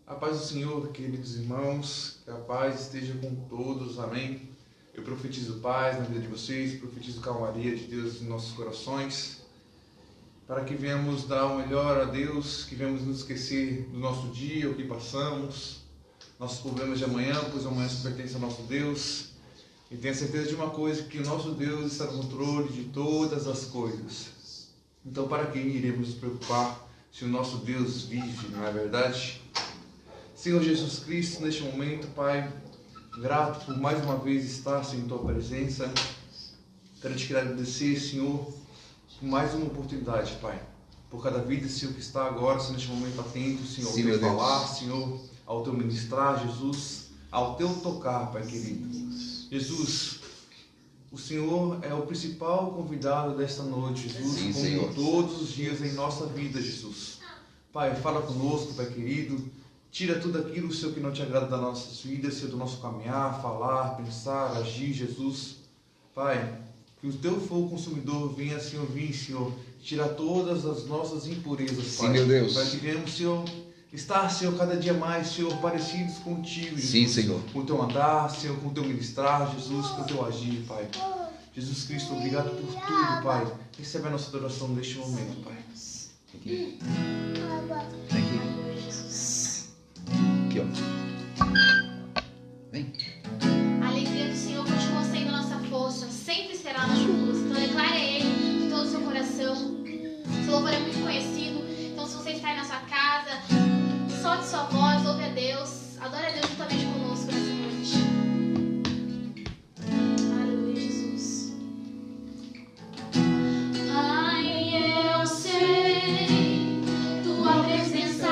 A paz do Senhor, queridos irmãos, que a paz esteja com todos, amém. Eu profetizo paz na vida de vocês, profetizo calmaria de Deus em nossos corações, para que venhamos dar o melhor a Deus, que venhamos nos esquecer do nosso dia, o que passamos, nossos problemas de amanhã, pois amanhã se pertence ao nosso Deus. E tenha certeza de uma coisa, que o nosso Deus está no controle de todas as coisas. Então, para que iremos nos preocupar se o nosso Deus vive, não é verdade? Senhor Jesus Cristo, neste momento, Pai, grato por mais uma vez estar em Tua presença. Quero te agradecer, Senhor, por mais uma oportunidade, Pai, por cada vida, Senhor, que está agora, Senhor, neste momento atento, Senhor, ao Teu falar, Senhor, ao Teu ministrar, Jesus, ao Teu tocar, Pai querido. Jesus, o Senhor é o principal convidado desta noite, Jesus, Sim, como Senhor. todos os dias em nossa vida, Jesus. Pai, fala conosco, Pai querido. Tira tudo aquilo, Senhor, que não te agrada das nossas vidas, Senhor, do nosso caminhar, falar, pensar, agir, Jesus. Pai, que o Teu fogo consumidor venha, Senhor, Senhor, tirar todas as nossas impurezas, Pai. Sim, meu Deus. Para que venhamos, Senhor, estar, Senhor, cada dia mais, Senhor, parecidos contigo, Jesus. Sim, Senhor. Com o Teu andar, Senhor, com o Teu ministrar, Jesus, com o Teu agir, Pai. Jesus Cristo, obrigado por tudo, Pai. Recebe a nossa adoração neste momento, Pai. Aqui. Aqui, ó. Vem. A alegria do Senhor continua sendo nossa força, sempre será nossa luz. Então declare a Ele de todo o seu coração. Seu louvor é muito conhecido. Então se você está aí na sua casa, solte sua voz, louve a Deus. Adore a Deus juntamente conosco nessa noite. Aleluia, Jesus. Ai, eu sei, Tua presença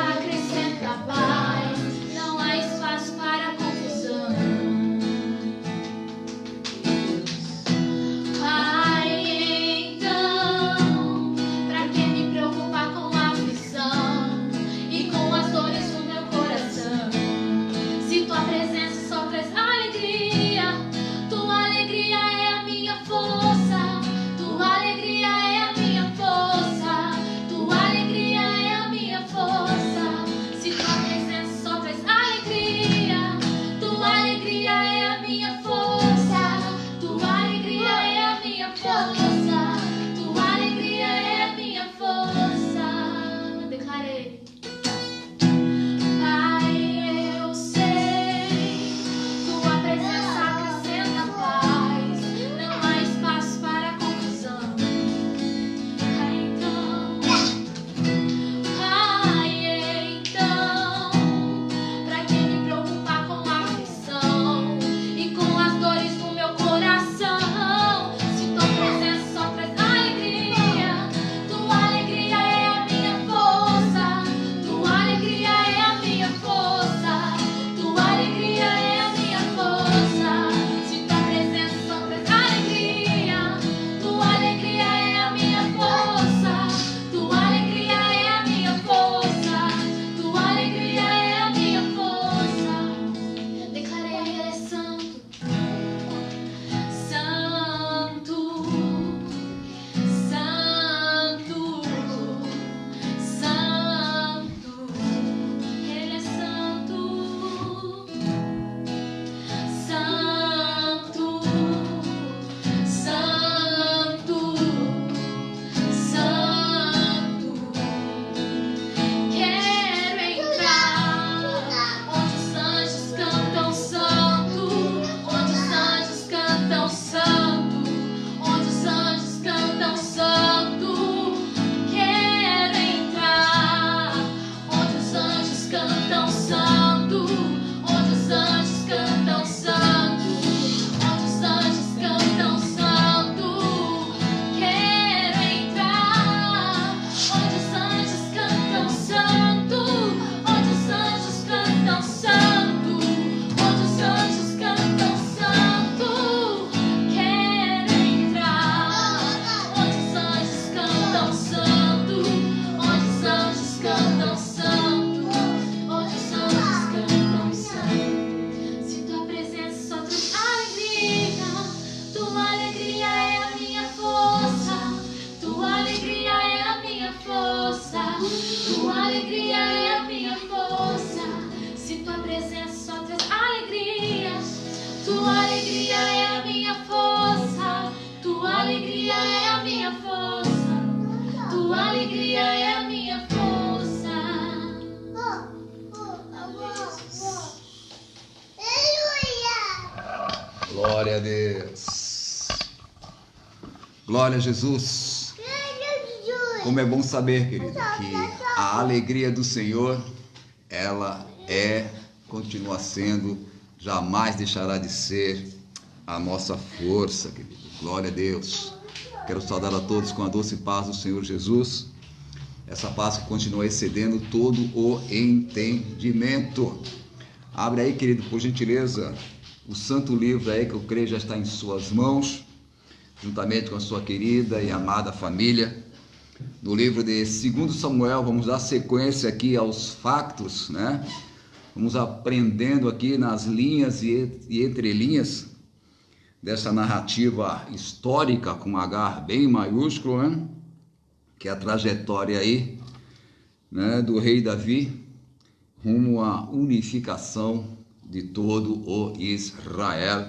Glória a Deus. Glória a Jesus. Como é bom saber, querido, que a alegria do Senhor, ela continua sendo, jamais deixará de ser a nossa força, querido. Glória a Deus. Quero saudar a todos com a doce paz do Senhor Jesus. Essa paz que continua excedendo todo o entendimento. Abre aí, querido, por gentileza, o santo livro aí que eu creio já está em suas mãos, juntamente com a sua querida e amada família. No livro de 2 Samuel, vamos dar sequência aqui aos factos, né? Vamos aprendendo aqui nas linhas e entrelinhas dessa narrativa histórica com H bem maiúsculo, né? Que é a trajetória aí, né, do rei Davi rumo à unificação de todo o Israel.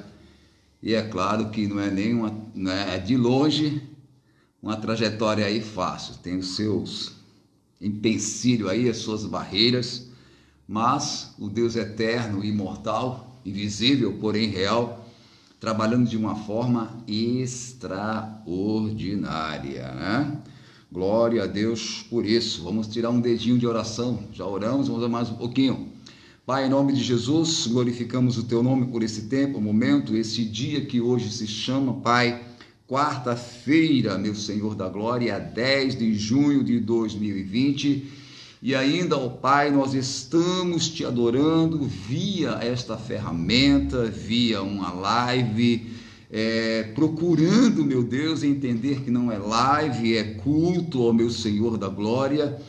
E é claro que não é de longe uma trajetória aí fácil, tem os seus empecilhos aí, as suas barreiras, mas o Deus eterno, imortal, invisível, porém real, trabalhando de uma forma extraordinária, né? Glória a Deus por isso. Vamos tirar um dedinho de oração. Já oramos, vamos mais um pouquinho. Pai, em nome de Jesus, glorificamos o Teu nome por esse tempo, momento, esse dia que hoje se chama, Pai, quarta-feira, meu Senhor da Glória, 10 de junho de 2020. E ainda, ó Pai, nós estamos Te adorando via esta ferramenta, via uma live, procurando, meu Deus, entender que não é live, é culto ao meu Senhor da Glória,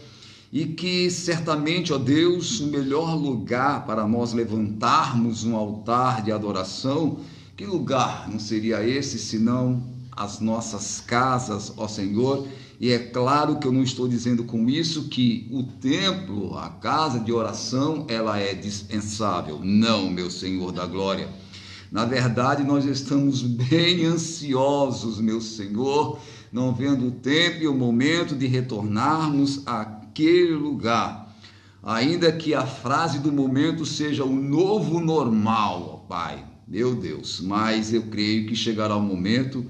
e que certamente, ó Deus, o melhor lugar para nós levantarmos um altar de adoração, que lugar não seria esse, senão as nossas casas, ó Senhor? E é claro que eu não estou dizendo com isso que o templo, a casa de oração, ela é dispensável. Não, meu Senhor da Glória. Na verdade, nós estamos bem ansiosos, meu Senhor, não vendo o tempo e o momento de retornarmos àquele lugar. Ainda que a frase do momento seja o novo normal, ó Pai, meu Deus, mas eu creio que chegará o momento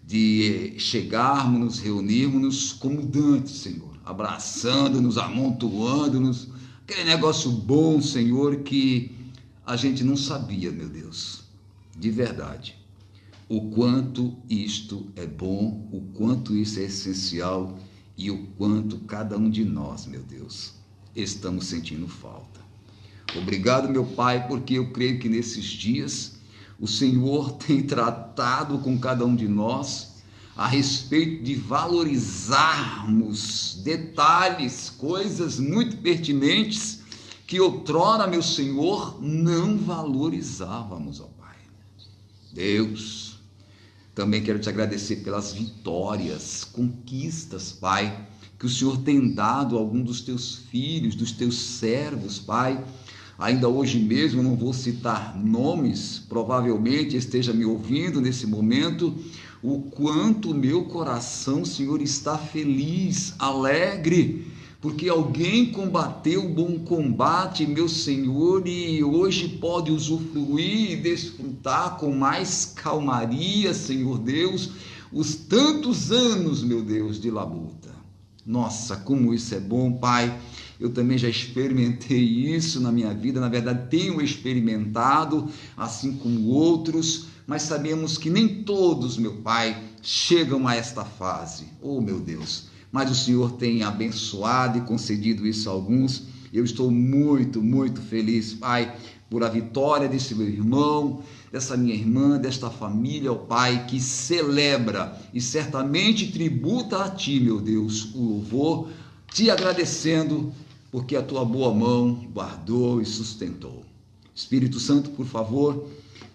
de chegarmos, nos reunirmos como dantes, Senhor, abraçando-nos, amontoando-nos, aquele negócio bom, Senhor, que a gente não sabia, meu Deus. De verdade, o quanto isto é bom, o quanto isso é essencial e o quanto cada um de nós, meu Deus, estamos sentindo falta. Obrigado, meu Pai, porque eu creio que nesses dias o Senhor tem tratado com cada um de nós a respeito de valorizarmos detalhes, coisas muito pertinentes que outrora, meu Senhor, não valorizávamos, ó Pai. Deus, também quero te agradecer pelas vitórias, conquistas, Pai, que o Senhor tem dado a algum dos teus filhos, dos teus servos, Pai. Ainda hoje mesmo, eu não vou citar nomes, provavelmente esteja me ouvindo nesse momento, o quanto meu coração, Senhor, está feliz, alegre, porque alguém combateu o bom combate, meu Senhor, e hoje pode usufruir e desfrutar com mais calmaria, Senhor Deus, os tantos anos, meu Deus, de labuta. Nossa, como isso é bom, Pai. Eu também já experimentei isso na minha vida, na verdade tenho experimentado, assim como outros, mas sabemos que nem todos, meu Pai, chegam a esta fase. Oh, meu Deus! Mas o Senhor tem abençoado e concedido isso a alguns. Eu estou muito, muito feliz, Pai, por a vitória desse meu irmão, dessa minha irmã, desta família, ó Pai, que celebra e certamente tributa a Ti, meu Deus, o louvor, Te agradecendo, porque a Tua boa mão guardou e sustentou. Espírito Santo, por favor,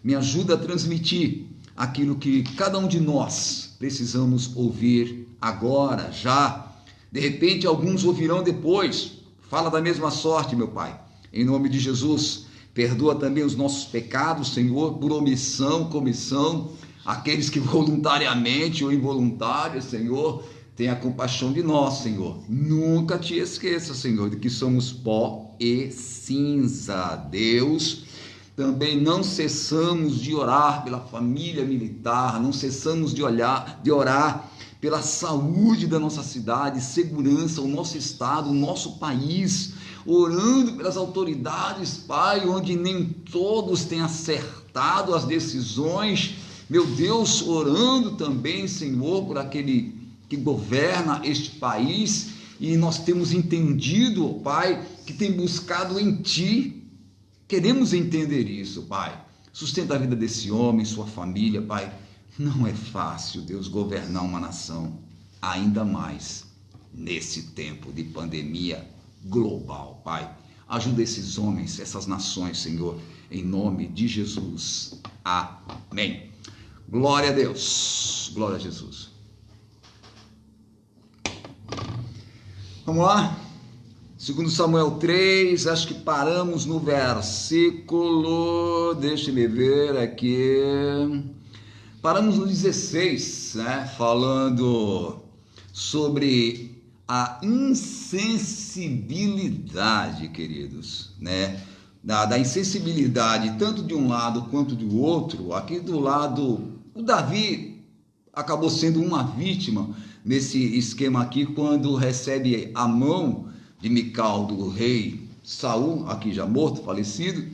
me ajuda a transmitir aquilo que cada um de nós precisamos ouvir agora, já. De repente, alguns ouvirão depois. Fala da mesma sorte, meu Pai. Em nome de Jesus, perdoa também os nossos pecados, Senhor, por omissão, comissão. Aqueles que voluntariamente ou involuntários, Senhor, tenha compaixão de nós, Senhor. Nunca te esqueça, Senhor, de que somos pó e cinza. Deus, também não cessamos de orar pela família militar, não cessamos de orar pela saúde da nossa cidade, segurança, o nosso estado, o nosso país, orando pelas autoridades, Pai, onde nem todos têm acertado as decisões, meu Deus, orando também, Senhor, por aquele que governa este país, e nós temos entendido, Pai, que tem buscado em Ti. Queremos entender isso, Pai. Sustenta a vida desse homem, sua família, Pai. Não é fácil, Deus, governar uma nação, ainda mais nesse tempo de pandemia global, Pai. Ajuda esses homens, essas nações, Senhor, em nome de Jesus. Amém. Glória a Deus. Glória a Jesus. Vamos lá? 2 Samuel 3, acho que paramos no versículo, deixe-me ver aqui, paramos no 16, né, falando sobre a insensibilidade, queridos, né, da insensibilidade tanto de um lado quanto do outro. Aqui do lado, o Davi acabou sendo uma vítima nesse esquema aqui, quando recebe a mão de Mical, do rei Saul, aqui já morto, falecido,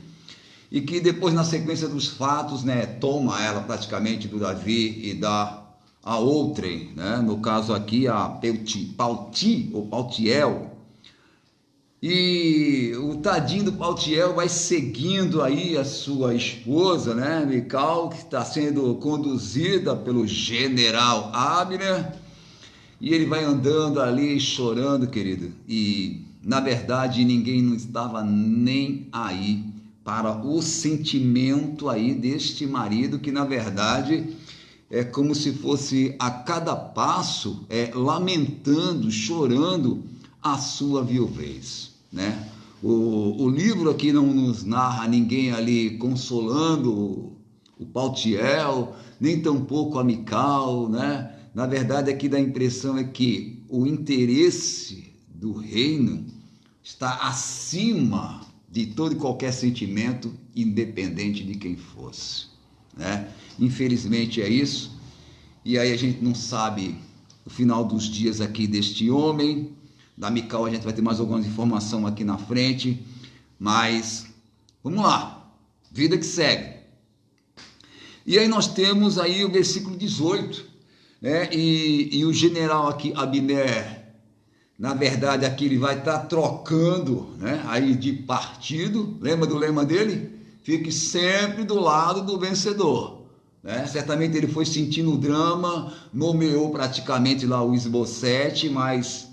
e que depois, na sequência dos fatos, né, toma ela praticamente do Davi e dá a outrem, né, no caso aqui a Paltiel, e o tadinho do Paltiel vai seguindo aí a sua esposa, né, Mical, que está sendo conduzida pelo general Abner, e ele vai andando ali chorando, querido, e na verdade ninguém não estava nem aí para o sentimento aí deste marido, que na verdade é como se fosse a cada passo lamentando, chorando a sua viuvez, né? O livro aqui não nos narra ninguém ali consolando o Paltiel, nem tampouco a Mical, né? Na verdade, aqui dá a impressão é que o interesse do reino está acima de todo e qualquer sentimento, independente de quem fosse, né? Infelizmente é isso, e aí a gente não sabe o final dos dias aqui deste homem. Da Mical a gente vai ter mais algumas informações aqui na frente, mas vamos lá, vida que segue. E aí nós temos aí o versículo 18, né? E o general aqui, Abner, na verdade aqui ele vai estar trocando, né, aí de partido. Lembra do lema dele? Fique sempre do lado do vencedor, né? Certamente ele foi sentindo o drama, nomeou praticamente lá o Isbosete, mas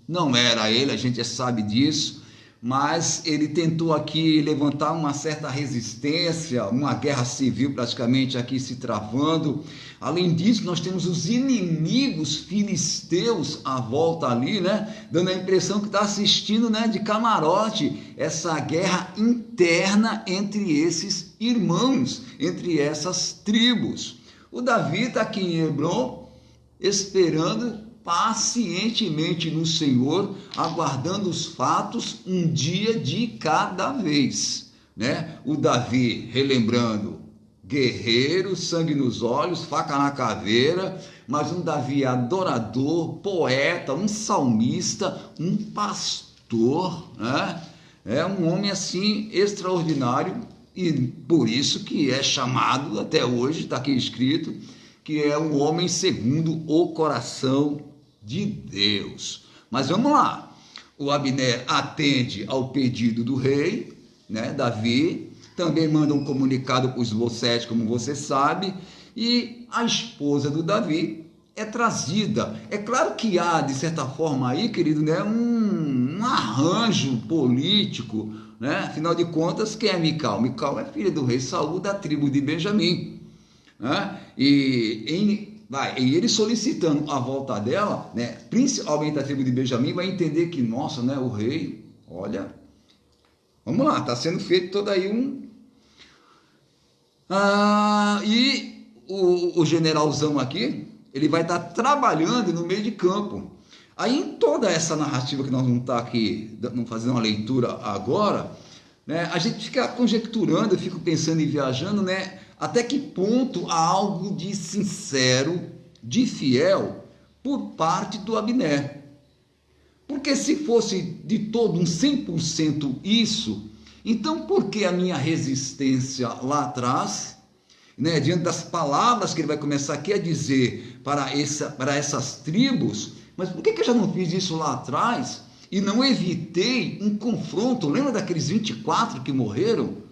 não era ele, a gente já sabe disso. Mas ele tentou aqui levantar uma certa resistência, uma guerra civil praticamente aqui se travando. Além disso, nós temos os inimigos filisteus à volta ali, né? Dando a impressão que está assistindo, né, de camarote, essa guerra interna entre esses irmãos, entre essas tribos. O Davi está aqui em Hebron, esperando pacientemente no Senhor, aguardando os fatos, um dia de cada vez, né? O Davi, relembrando, guerreiro, sangue nos olhos, faca na caveira, mas um Davi adorador, poeta, um salmista, um pastor, né? É um homem assim extraordinário, e por isso que é chamado até hoje, está aqui escrito, que é um homem segundo o coração de Deus. Mas vamos lá, o Abner atende ao pedido do rei, né, Davi, também manda um comunicado para os Isbosete, como você sabe, e a esposa do Davi é trazida. É claro que há, de certa forma aí, querido, né, um arranjo político, né? Afinal de contas, quem é Mical? Mical é filha do rei Saul, da tribo de Benjamim, né? E ele solicitando a volta dela, né, principalmente da tribo de Benjamim, vai entender que, nossa, né, o rei, olha, vamos lá, está sendo feito todo aí e o generalzão aqui, ele vai estar trabalhando no meio de campo. Aí em toda essa narrativa que nós vamos estar aqui fazendo uma leitura agora, né, a gente fica conjecturando, eu fico pensando e viajando, né, até que ponto há algo de sincero, de fiel, por parte do Abner. Porque se fosse de todo um 100% isso, então por que a minha resistência lá atrás, né, diante das palavras que ele vai começar aqui a dizer para essas tribos, mas por que eu já não fiz isso lá atrás e não evitei um confronto? Lembra daqueles 24 que morreram?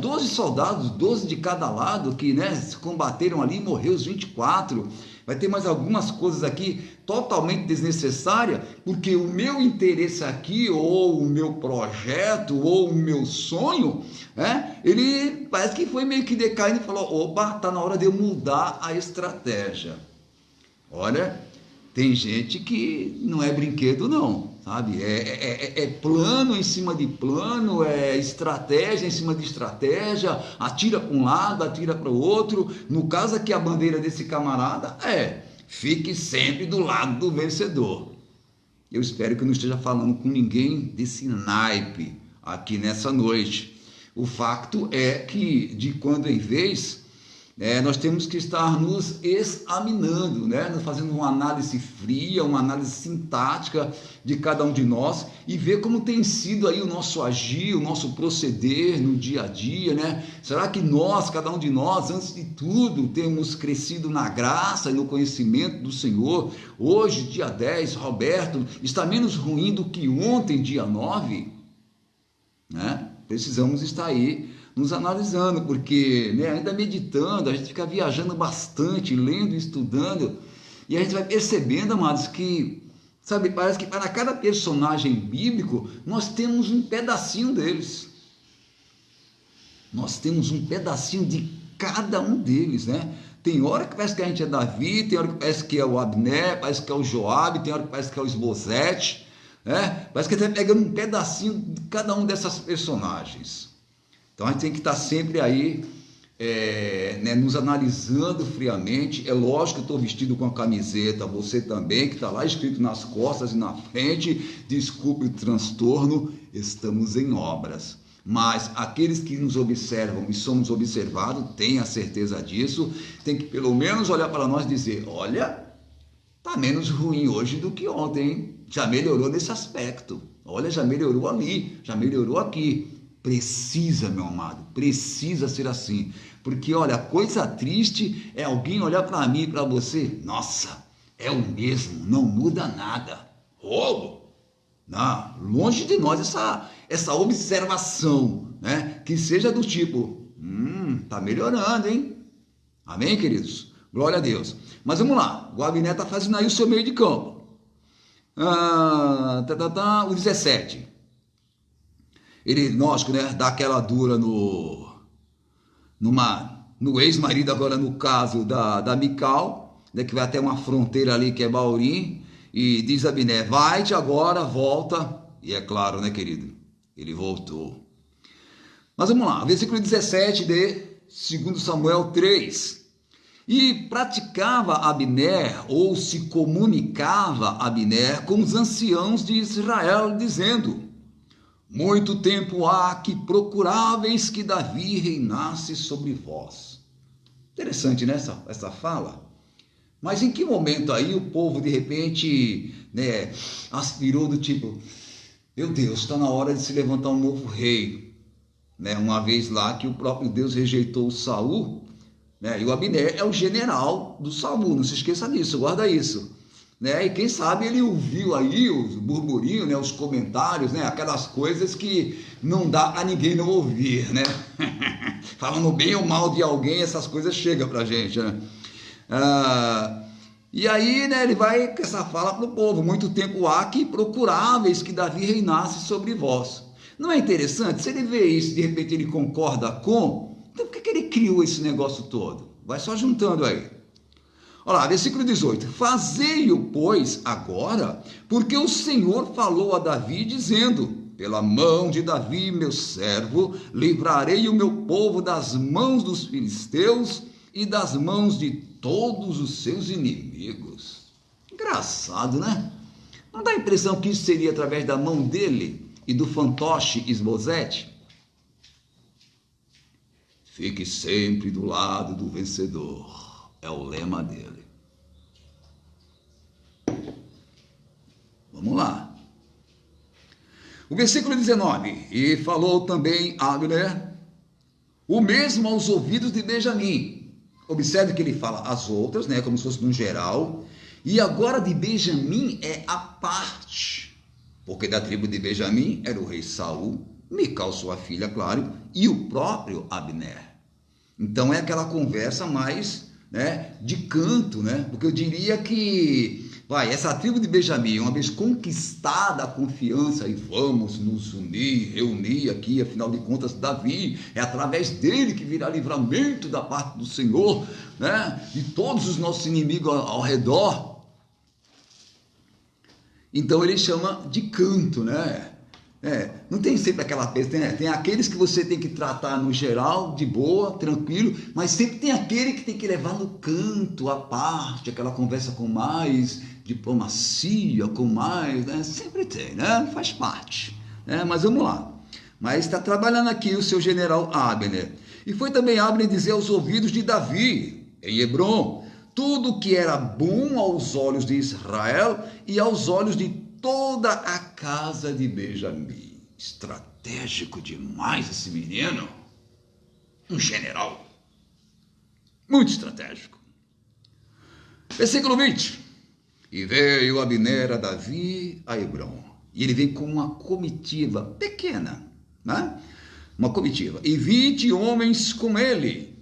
12 soldados, 12 de cada lado, que, né, se combateram ali e morreram os 24. Vai ter mais algumas coisas aqui totalmente desnecessárias, porque o meu interesse aqui, ou o meu projeto, ou o meu sonho, ele parece que foi meio que decaindo e falou: opa, está na hora de eu mudar a estratégia. Olha, tem gente que não é brinquedo não, sabe? É plano em cima de plano, é estratégia em cima de estratégia, atira para um lado, atira para o outro. No caso aqui, a bandeira desse camarada fique sempre do lado do vencedor. Eu espero que eu não esteja falando com ninguém desse naipe aqui nessa noite. O fato é que, de quando em vez, nós temos que estar nos examinando, fazendo uma análise fria, uma análise sintática de cada um de nós e ver como tem sido aí o nosso agir, o nosso proceder no dia a dia, Será que nós, cada um de nós, antes de tudo, temos crescido na graça e no conhecimento do Senhor? Hoje, dia 10, Roberto, está menos ruim do que ontem, dia 9? Precisamos estar aí nos analisando, porque ainda meditando, a gente fica viajando bastante, lendo e estudando, e a gente vai percebendo, amados, que, sabe, parece que para cada personagem bíblico, nós temos um pedacinho deles. Nós temos um pedacinho de cada um deles, Tem hora que parece que a gente é Davi, tem hora que parece que é o Abner, parece que é o Joabe, tem hora que parece que é o Esbozete, Parece que a gente está pegando um pedacinho de cada um dessas personagens. Então a gente tem que estar sempre aí, nos analisando friamente. É lógico que eu estou vestido com a camiseta, você também, que está lá escrito nas costas e na frente: desculpe o transtorno, estamos em obras. Mas aqueles que nos observam e somos observados, tenha certeza disso, tem que pelo menos olhar para nós e dizer: olha, está menos ruim hoje do que ontem, hein? Já melhorou nesse aspecto, olha, já melhorou ali, já melhorou aqui. Precisa, meu amado, precisa ser assim, porque olha, coisa triste é alguém olhar para mim e para você: nossa, é o mesmo, não muda nada. Não, longe de nós essa observação, que seja do tipo: tá melhorando, hein? Amém, queridos? Glória a Deus. Mas vamos lá, o Abner está fazendo aí o seu meio de campo. O 17. Ele, lógico, dá aquela dura no ex-marido, agora no caso da Mical, que vai até uma fronteira ali que é Baurim, e diz Abner: vai-te agora, volta. E é claro, querido, ele voltou. Mas vamos lá, versículo 17 de 2 Samuel 3. E praticava Abner, ou se comunicava Abner com os anciãos de Israel, dizendo: muito tempo há que procuráveis que Davi reinasse sobre vós. Interessante, essa fala. Mas em que momento aí o povo de repente aspirou do tipo: meu Deus, está na hora de se levantar um novo rei, uma vez lá que o próprio Deus rejeitou o Saul, e o Abner é o general do Saul, não se esqueça disso, guarda isso. E quem sabe ele ouviu aí os burburinhos, os comentários, aquelas coisas que não dá a ninguém não ouvir, falando bem ou mal de alguém, essas coisas chegam pra gente, e aí, ele vai com essa fala para o povo: muito tempo há que procuráveis que Davi reinasse sobre vós. Não é interessante? Se ele vê isso, de repente ele concorda com, então por que ele criou esse negócio todo? Vai só juntando aí. Olha lá, versículo 18: fazei-o, pois, agora, porque o Senhor falou a Davi, dizendo: pela mão de Davi, meu servo, livrarei o meu povo das mãos dos filisteus e das mãos de todos os seus inimigos. Engraçado, Não dá a impressão que isso seria através da mão dele e do fantoche Esbozete? Fique sempre do lado do vencedor. É o lema dele. Vamos lá. O versículo 19. E falou também Abner, o mesmo aos ouvidos de Benjamim. Observe que ele fala as outras, né, como se fosse no geral. E agora de Benjamim é a parte. Porque da tribo de Benjamim era o rei Saul, Mical, sua filha, claro, e o próprio Abner. Então é aquela conversa mais, né, de canto, né? Porque eu diria que, essa tribo de Benjamim, uma vez conquistada a confiança, e vamos nos unir, reunir aqui, afinal de contas, Davi, é através dele que virá livramento da parte do Senhor, né? De todos os nossos inimigos ao redor. Então ele chama de canto, né? Não tem sempre aquela coisa, tem aqueles que você tem que tratar no geral, de boa, tranquilo, mas sempre tem aquele que tem que levar no canto, à parte, aquela conversa com mais diplomacia, com mais, né? Sempre tem, né? Faz parte, né? Mas vamos lá. Mas está trabalhando aqui o seu general Abner. E foi também Abner dizer aos ouvidos de Davi, em Hebrom, tudo que era bom aos olhos de Israel e aos olhos de toda a casa de Benjamim. Estratégico demais esse menino. Um general. Muito estratégico. Versículo 20. E veio Abner a Davi a Hebrom. E ele vem com uma comitiva pequena, né? Uma comitiva. E 20 homens com ele.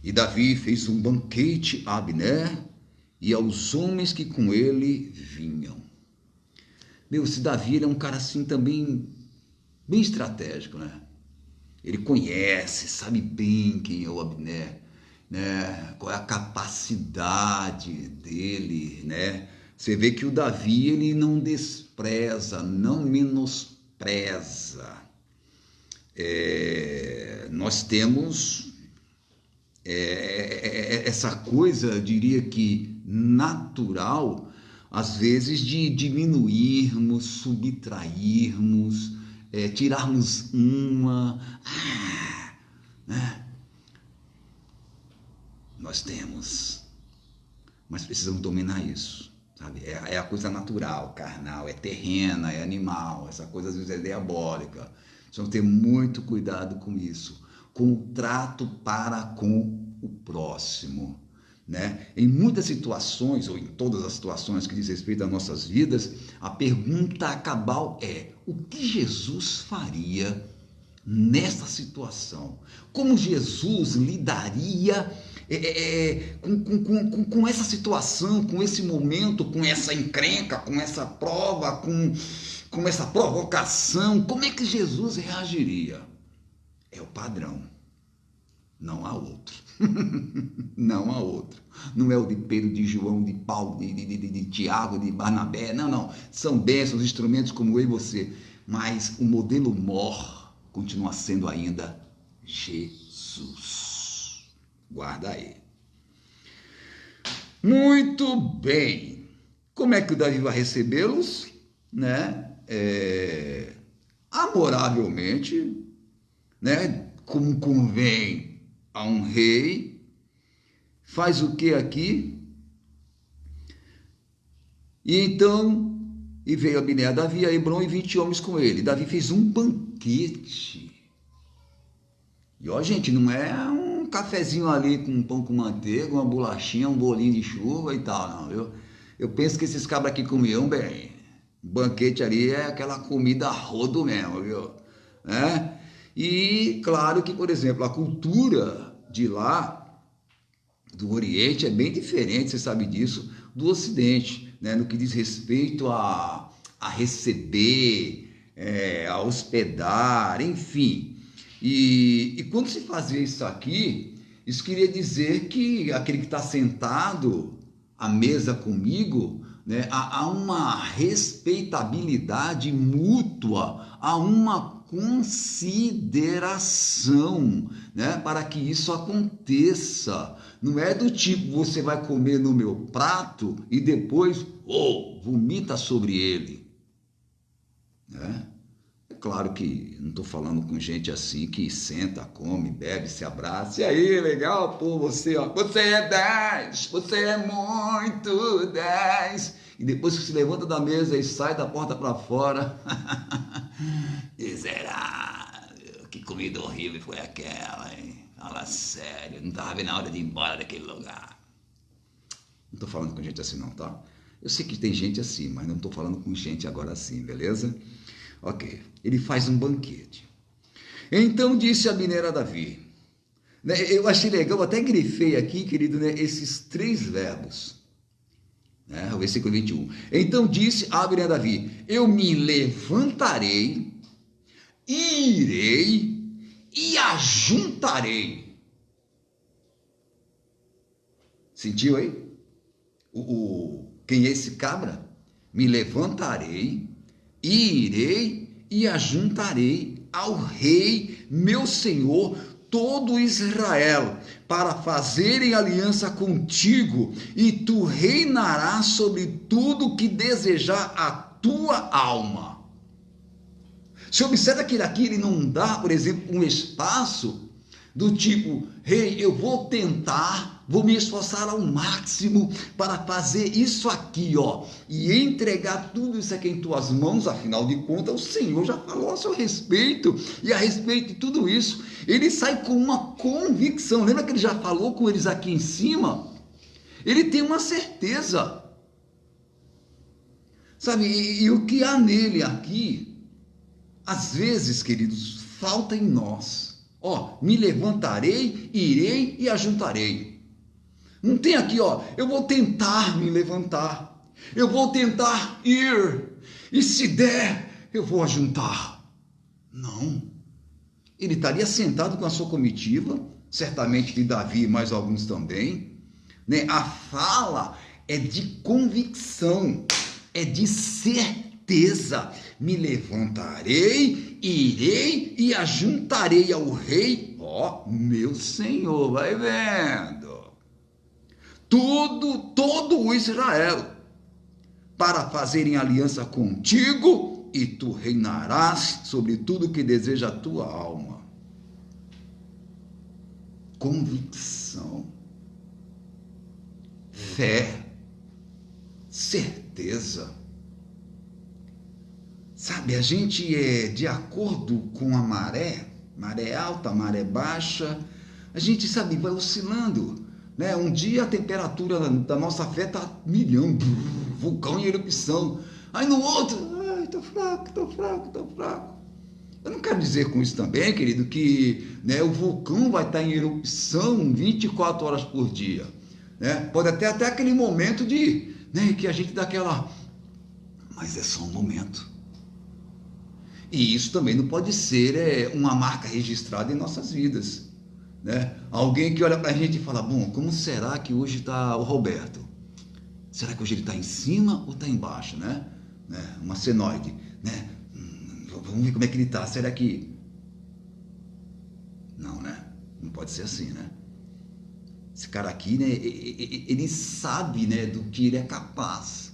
E Davi fez um banquete a Abner e aos homens que com ele vinham. Esse Davi, ele é um cara assim também, bem estratégico, né? Ele conhece, sabe bem quem é o Abner, né? Qual é a capacidade dele, né? Você vê que o Davi, ele não despreza, não menospreza. Nós temos essa coisa, eu diria que natural, às vezes, de diminuirmos, subtrairmos, tirarmos uma, né? Nós temos, mas precisamos dominar isso, sabe? É a coisa natural, carnal, é terrena, é animal, essa coisa às vezes é diabólica. Precisamos ter muito cuidado com isso, com o trato para com o próximo. Né? Em muitas situações, ou em todas as situações que diz respeito às nossas vidas, a pergunta cabal é: o que Jesus faria nessa situação? Como Jesus lidaria com essa situação, com esse momento, com essa encrenca, com essa prova, com essa provocação? Como é que Jesus reagiria? É o padrão. Não há outro. Não há outro. Não é o de Pedro, de João, de Paulo, de Tiago, de Barnabé. Não. São bênçãos, instrumentos como eu e você. Mas o modelo mor continua sendo ainda Jesus. Guarda aí. Muito bem. Como é que o Davi vai recebê-los? Né? Amoravelmente, né? Como convém a um rei. Faz o que aqui? E então, e veio Abner a Davi, a Hebrom, e 20 homens com ele. Davi fez um banquete. E ó, gente, não é um cafezinho ali com um pão com manteiga, uma bolachinha, um bolinho de chuva e tal, não. Eu penso que esses cabras aqui comiam bem. O banquete ali é aquela comida a rodo mesmo, viu? E claro que, por exemplo, a cultura de lá, do Oriente, é bem diferente, você sabe disso, do Ocidente, né? No que diz respeito a receber, a hospedar, enfim. E quando se fazia isso aqui, isso queria dizer que aquele que está sentado à mesa comigo, né, há uma respeitabilidade mútua, há uma consideração, né, para que isso aconteça. Não é do tipo, você vai comer no meu prato e depois, vomita sobre ele. Né? Claro que não estou falando com gente assim que senta, come, bebe, se abraça. E aí, legal, pô, você, ó, você é 10, você é muito 10. E depois que se levanta da mesa e sai da porta para fora, miserável, que comida horrível foi aquela, hein? Fala sério, não estava vendo a hora de ir embora daquele lugar. Não estou falando com gente assim não, tá? Eu sei que tem gente assim, mas não estou falando com gente agora assim, beleza? Ok, ele faz um banquete. Então disse Abner a Davi, né, eu achei legal, até grifei aqui, querido, né, esses 3 verbos, né, o versículo 21. Então disse Abner a Davi, eu me levantarei, irei e ajuntarei. Sentiu aí? Quem é esse cabra? Me levantarei, irei e ajuntarei ao rei, meu senhor, todo Israel, para fazerem aliança contigo, e tu reinarás sobre tudo que desejar a tua alma. Se observa que aqui ele não dá, por exemplo, um espaço do tipo, rei, eu vou tentar, vou me esforçar ao máximo para fazer isso aqui, ó, e entregar tudo isso aqui em tuas mãos. Afinal de contas, o Senhor já falou a seu respeito, e a respeito de tudo isso, ele sai com uma convicção. Lembra que ele já falou com eles aqui em cima? Ele tem uma certeza, sabe, e o que há nele aqui, às vezes, queridos, falta em nós. Ó, me levantarei, irei e ajuntarei. Não tem aqui, ó, eu vou tentar me levantar, eu vou tentar ir, e se der, eu vou ajuntar. Não. Ele estaria sentado com a sua comitiva, certamente de Davi e mais alguns também, né? A fala é de convicção, é de certeza. Me levantarei, irei e ajuntarei ao rei, ó, meu Senhor, vai vendo, todo o Israel, para fazerem aliança contigo, e tu reinarás sobre tudo que deseja a tua alma. Convicção, fé, certeza. Sabe, a gente é de acordo com a maré alta, maré baixa, a gente, sabe, vai oscilando, né? Um dia a temperatura da nossa fé está 1.000.000, vulcão em erupção, aí no outro, ai, tô fraco. Eu não quero dizer com isso também, querido, que, né, o vulcão vai estar em erupção 24 horas por dia, né? Pode até aquele momento de, né, que a gente dá aquela, mas é só um momento. E isso também não pode ser uma marca registrada em nossas vidas, né? Alguém que olha para a gente e fala, bom, como será que hoje está o Roberto? Será que hoje ele está em cima ou está embaixo, né? Uma senoide, né? Vamos ver como é que ele está. Será que... Não, né? Não pode ser assim, né? Esse cara aqui, né? Ele sabe, né, do que ele é capaz.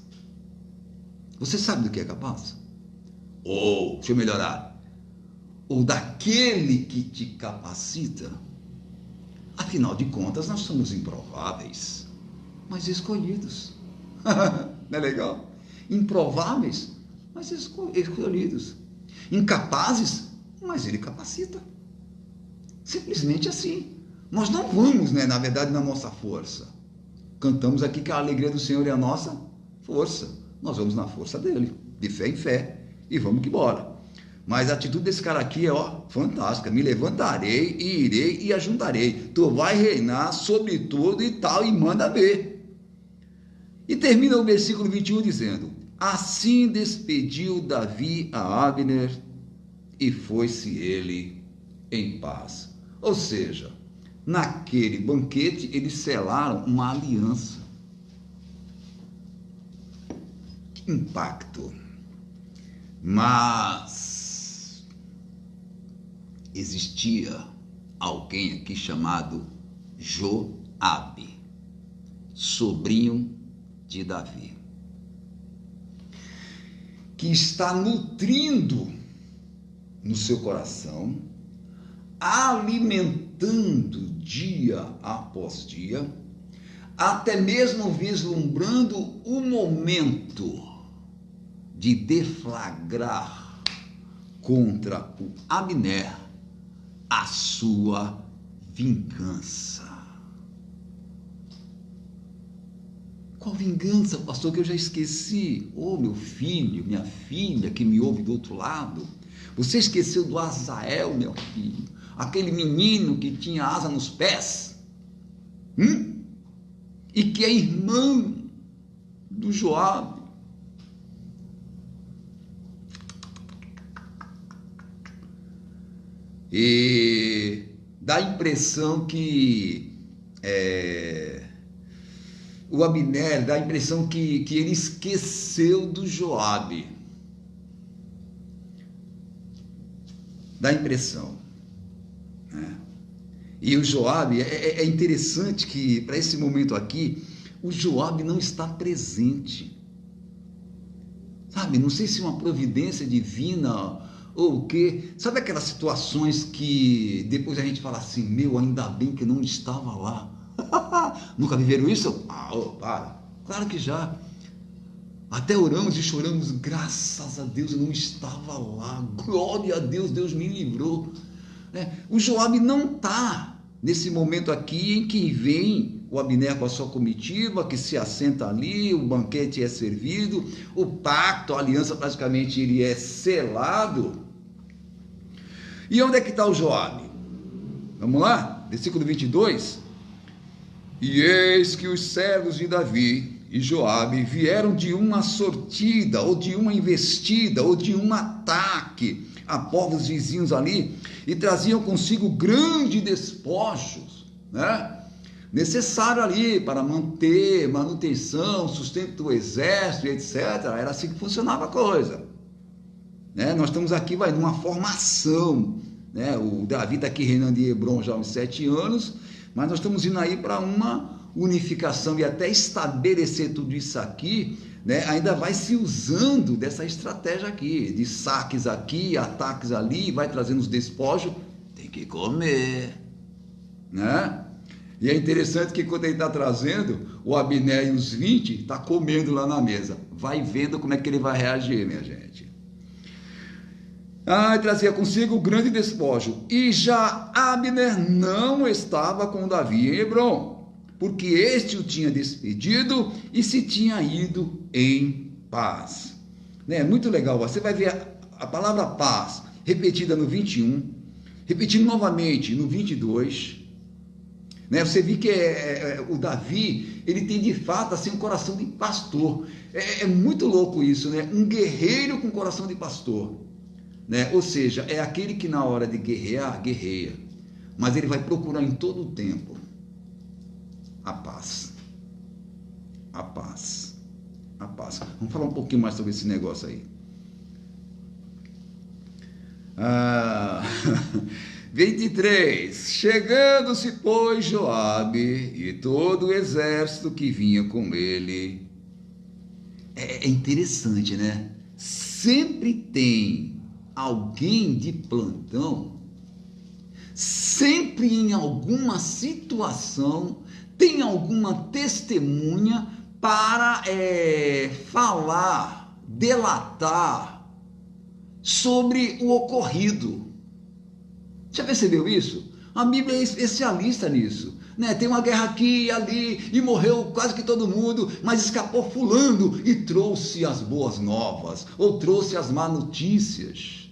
Você sabe do que é capaz? Ou, deixa eu melhorar, ou daquele que te capacita. Afinal de contas, nós somos improváveis, mas escolhidos. Não é legal? Improváveis, mas escolhidos. Incapazes, mas ele capacita. Simplesmente assim. Nós não vamos, né, na verdade, na nossa força. Cantamos aqui que a alegria do Senhor é a nossa força. Nós vamos na força dele, de fé em fé. E vamos que bora. Mas a atitude desse cara aqui é, ó, fantástica. Me levantarei, e irei e ajuntarei. Tu vai reinar sobre tudo e tal, e manda ver. E termina o versículo 21 dizendo, assim despediu Davi a Abner, e foi-se ele em paz. Ou seja, naquele banquete eles selaram uma aliança. Que impacto! Mas existia alguém aqui chamado Joabe, sobrinho de Davi, que está nutrindo no seu coração, alimentando dia após dia, até mesmo vislumbrando o momento de deflagrar contra o Abner a sua vingança. Qual vingança, pastor, que eu já esqueci? Oh, meu filho, minha filha que me ouve do outro lado, você esqueceu do Azael, meu filho, aquele menino que tinha asa nos pés, e que é irmão do Joabe. E dá a impressão que o Abner, dá a impressão que ele esqueceu do Joabe. Dá a impressão, né? E o Joabe, é interessante que para esse momento aqui, o Joabe não está presente. Sabe, não sei se é uma providência divina ou o quê. Sabe aquelas situações que depois a gente fala assim, meu, ainda bem que eu não estava lá. Nunca viveram isso? Para. Claro que já. Até oramos e choramos, graças a Deus eu não estava lá, glória a Deus, Deus me livrou. O Joabe não está nesse momento aqui em que vem o Abner com a sua comitiva, que se assenta ali, o banquete é servido, o pacto, a aliança praticamente ele é selado. E onde é que está o Joabe? Vamos lá, versículo 22. E eis que os servos de Davi e Joabe vieram de uma sortida, ou de uma investida, ou de um ataque a povos vizinhos ali, e traziam consigo grandes despojos, né? Necessário ali para manter manutenção, sustento do exército, etc. Era assim que funcionava a coisa, né? Nós estamos aqui numa formação, né? O Davi está aqui reinando em Hebron já há uns 7 anos, mas nós estamos indo aí para uma unificação, e até estabelecer tudo isso aqui, né, ainda vai se usando dessa estratégia aqui, de saques aqui, ataques ali, vai trazendo os despojos, tem que comer, né? E é interessante que quando ele está trazendo, o Abner e os 20 está comendo lá na mesa, vai vendo como é que ele vai reagir, minha gente. E trazia consigo grande despojo, e já Abner não estava com Davi em Hebron, porque este o tinha despedido e se tinha ido em paz. Né? Muito legal, você vai ver a palavra paz repetida no 21, repetindo novamente no 22, né? Você vê que o Davi, ele tem de fato assim um coração de pastor, é muito louco isso, né? Um guerreiro com coração de pastor, né? Ou seja, é aquele que na hora de guerrear, guerreia, mas ele vai procurar em todo o tempo a paz, a paz, a paz. Vamos falar um pouquinho mais sobre esse negócio aí. 23. Chegando-se, pois, Joabe e todo o exército que vinha com ele. É interessante, né? Sempre tem alguém de plantão, sempre em alguma situação, tem alguma testemunha para falar, delatar sobre o ocorrido. Já percebeu isso? A Bíblia é especialista nisso, né? Tem uma guerra aqui e ali, e morreu quase que todo mundo, mas escapou fulano e trouxe as boas novas, ou trouxe as más notícias.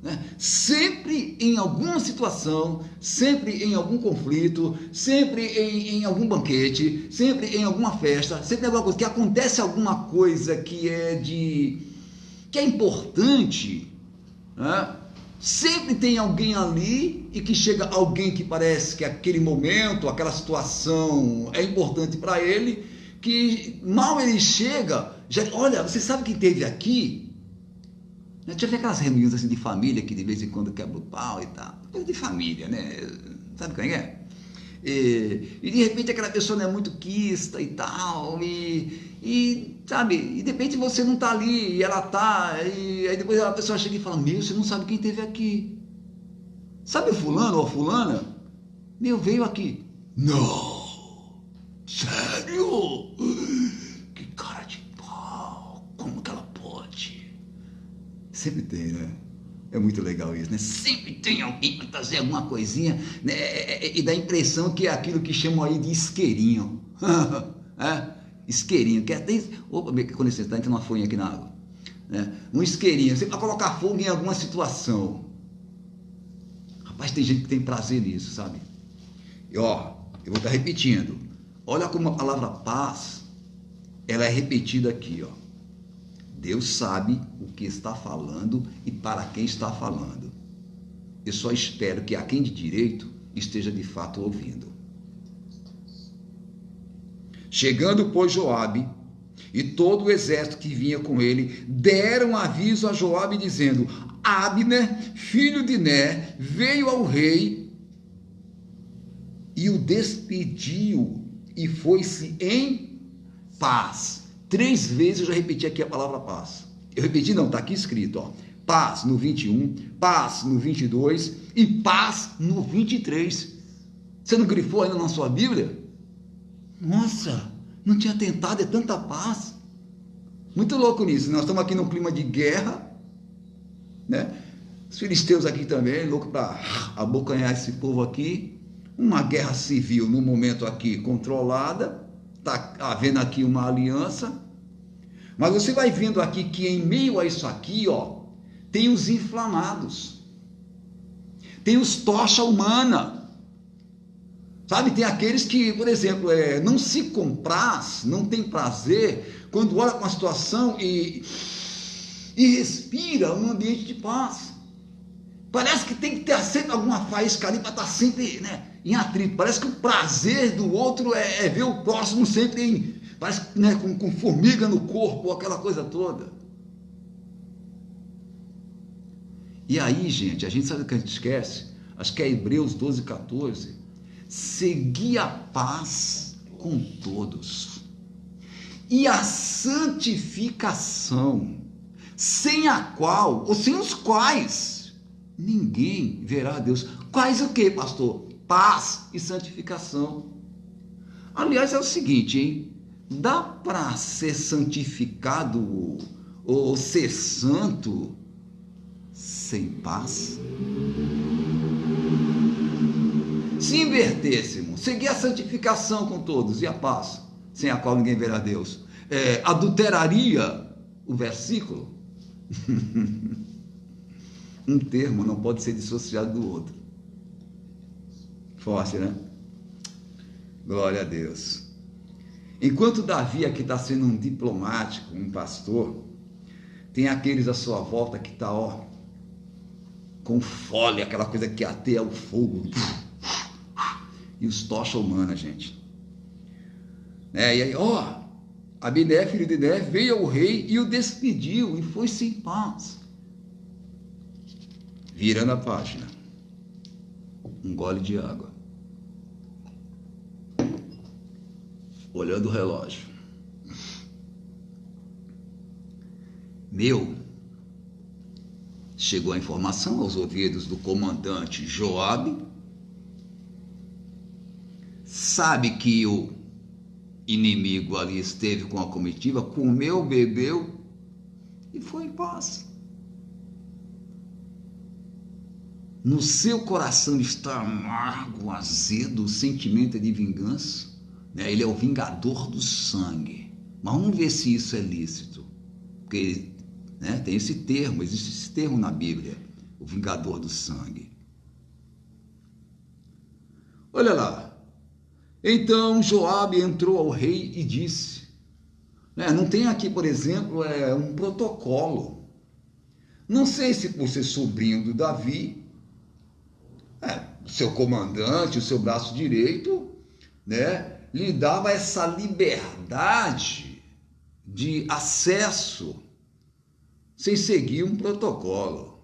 Né? Sempre em alguma situação, sempre em algum conflito, sempre em algum banquete, sempre em alguma festa, sempre em alguma coisa, que acontece alguma coisa que é importante, né? Sempre tem alguém ali, e que chega alguém que parece que aquele momento, aquela situação é importante para ele, que mal ele chega, já, olha, você sabe que teve aqui? Deixa eu ver aquelas reuniões assim de família que de vez em quando quebra o pau e tal. Coisa de família, né? Sabe quem é? e de repente aquela pessoa não é muito quista e tal, sabe, e de repente você não está ali, e ela está, e aí depois a pessoa chega e fala, meu, você não sabe quem esteve aqui. Sabe o fulano ou a fulana? Meu, veio aqui. Não! Sério? Que cara de pau! Como que ela pode? Sempre tem, né? É muito legal isso, né? Sempre tem alguém que trazer alguma coisinha, né? E dá a impressão que é aquilo que chamam aí de isqueirinho. É? Isqueirinho, que até... Opa, com licença, está entrando uma folhinha aqui na água. Né? Um isqueirinho, sempre para colocar fogo em alguma situação. Rapaz, tem gente que tem prazer nisso, sabe? E ó, eu vou estar repetindo. Olha como a palavra paz, ela é repetida aqui, ó. Deus sabe o que está falando e para quem está falando. Eu só espero que a quem de direito esteja de fato ouvindo. Chegando, pois, Joabe e todo o exército que vinha com ele, deram aviso a Joabe dizendo, Abner, filho de Ner, veio ao rei e o despediu e foi-se em paz. 3 vezes eu já repeti aqui a palavra paz. Eu repeti não, está aqui escrito, ó. Paz no 21, paz no 22 e paz no 23. Você não grifou ainda na sua Bíblia? Nossa, não tinha tentado, é tanta paz. Muito louco nisso. Nós estamos aqui num clima de guerra, né? Os filisteus aqui também, louco para abocanhar esse povo aqui. Uma guerra civil no momento aqui controlada. Está havendo aqui uma aliança, mas você vai vendo aqui que em meio a isso aqui, ó, tem os inflamados, tem os tocha humana, sabe, tem aqueles que, por exemplo, não se compraz, não tem prazer, quando olha com a situação e respira um ambiente de paz. Parece que tem que ter sempre alguma faísca ali para estar sempre, né, em atrito. Parece que o prazer do outro é ver o próximo sempre parece, né, com formiga no corpo, aquela coisa toda. E aí, gente, a gente sabe o que a gente esquece? Acho que é Hebreus 12, 14. Segui a paz com todos e a santificação, sem a qual, ou sem os quais, ninguém verá a Deus. Quais o que, pastor? Paz e santificação. Aliás, é o seguinte, hein? Dá para ser santificado ou ser santo sem paz? Se invertêssemos, seguir a santificação com todos e a paz, sem a qual ninguém verá a Deus, adulteraria o versículo? Um termo não pode ser dissociado do outro. Forte, né? Glória a Deus. Enquanto Davi aqui está sendo um diplomático, um pastor, tem aqueles à sua volta que está, ó, com fole, aquela coisa que ateia o fogo. E os tocha humana, gente. E aí, ó, Abner, filho de Ner, veio ao rei e o despediu e foi-se em paz. Virando a página, um gole de água, olhando o relógio. Chegou a informação aos ouvidos do comandante Joabe, sabe que o inimigo ali esteve com a comitiva, comeu, bebeu e foi em paz. No seu coração está amargo, azedo, o sentimento de vingança, né? Ele é o vingador do sangue. Mas vamos ver se isso é lícito, porque, né, tem esse termo, existe esse termo na Bíblia, o vingador do sangue. Olha lá. Então Joabe entrou ao rei e disse, né, não tem aqui, por exemplo, um protocolo. Não sei se por ser sobrinho do Davi, seu comandante, o seu braço direito, né, lhe dava essa liberdade de acesso sem seguir um protocolo.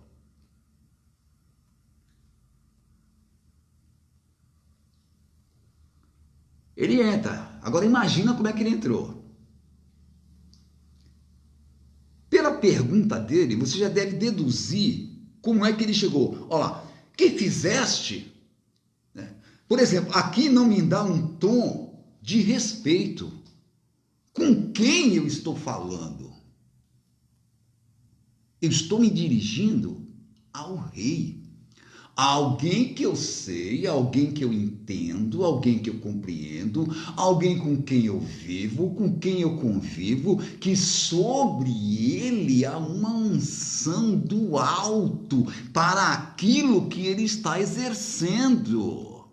Ele entra. Agora imagina como é que ele entrou. Pela pergunta dele, você já deve deduzir como é que ele chegou. Olha lá, que fizeste? Por exemplo, aqui não me dá um tom de respeito. Com quem eu estou falando? Eu estou me dirigindo ao rei. A alguém que eu sei, alguém que eu entendo, alguém que eu compreendo, alguém com quem eu vivo, com quem eu convivo, que sobre ele há uma unção do alto para aquilo que ele está exercendo.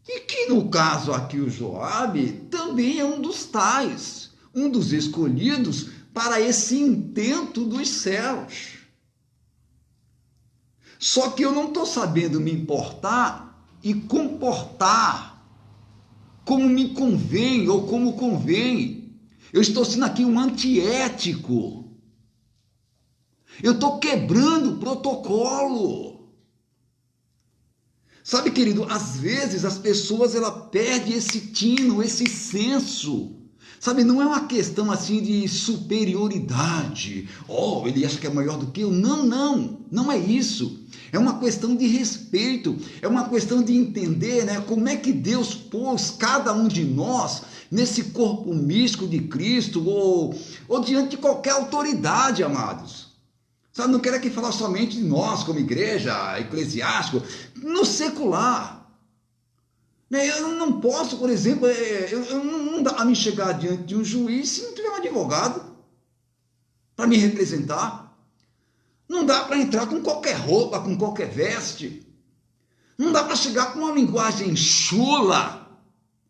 E que no caso aqui o Joabe também é um dos tais, um dos escolhidos para esse intento dos céus. Só que eu não estou sabendo me importar e comportar como me convém ou como convém. Eu estou sendo aqui um antiético. Eu estou quebrando o protocolo. Sabe, querido, às vezes as pessoas perdem esse tino, esse senso. Sabe, não é uma questão assim de superioridade. Oh, ele acha que é maior do que eu. Não é isso. É uma questão de respeito, é uma questão de entender, né, como é que Deus pôs cada um de nós nesse corpo místico de Cristo ou diante de qualquer autoridade, amados. Sabe, não quero aqui falar somente de nós como igreja, eclesiástico, no secular. Eu não posso, por exemplo, não dá a me chegar diante de um juiz se não tiver um advogado para me representar. Não dá para entrar com qualquer roupa, com qualquer veste. Não dá para chegar com uma linguagem chula,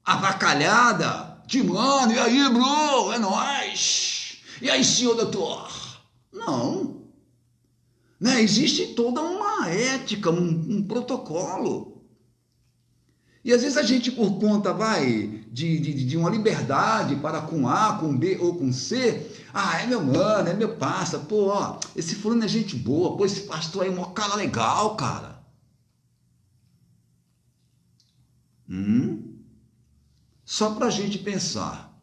avacalhada, de mano, e aí, bro, é nóis. E aí, senhor doutor? Não. Né? Existe toda uma ética, um protocolo. E às vezes a gente, por conta, de uma liberdade para com A, com B ou com C, é meu mano, é meu parça, pô, ó, esse fulano é gente boa, pô, esse pastor aí é um cara legal, cara. Só para a gente pensar,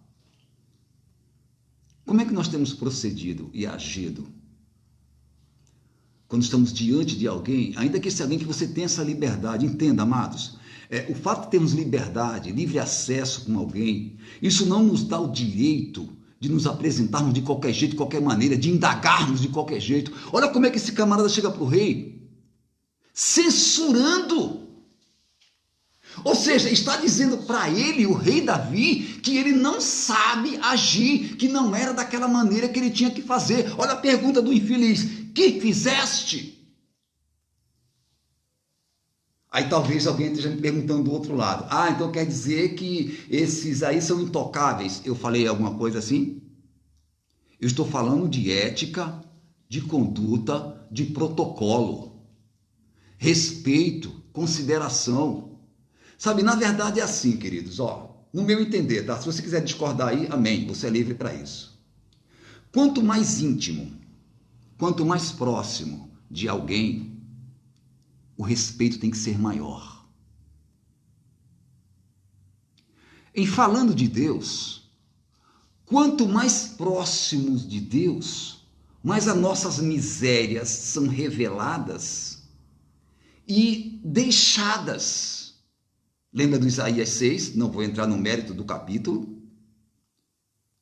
como é que nós temos procedido e agido quando estamos diante de alguém, ainda que esse alguém que você tenha essa liberdade, entenda, amados, o fato de termos liberdade, livre acesso com alguém, isso não nos dá o direito de nos apresentarmos de qualquer jeito, de qualquer maneira, de indagarmos de qualquer jeito. Olha como é que esse camarada chega para o rei, censurando. Ou seja, está dizendo para ele, o rei Davi, que ele não sabe agir, que não era daquela maneira que ele tinha que fazer. Olha a pergunta do infeliz: que fizeste? Aí talvez alguém esteja me perguntando do outro lado. Então quer dizer que esses aí são intocáveis. Eu falei alguma coisa assim? Eu estou falando de ética, de conduta, de protocolo, respeito, consideração. Sabe, na verdade é assim, queridos, no meu entender, tá? Se você quiser discordar aí, amém, você é livre para isso. Quanto mais íntimo, quanto mais próximo de alguém, o respeito tem que ser maior. Em falando de Deus, quanto mais próximos de Deus, mais as nossas misérias são reveladas e deixadas. Lembra do Isaías 6? Não vou entrar no mérito do capítulo.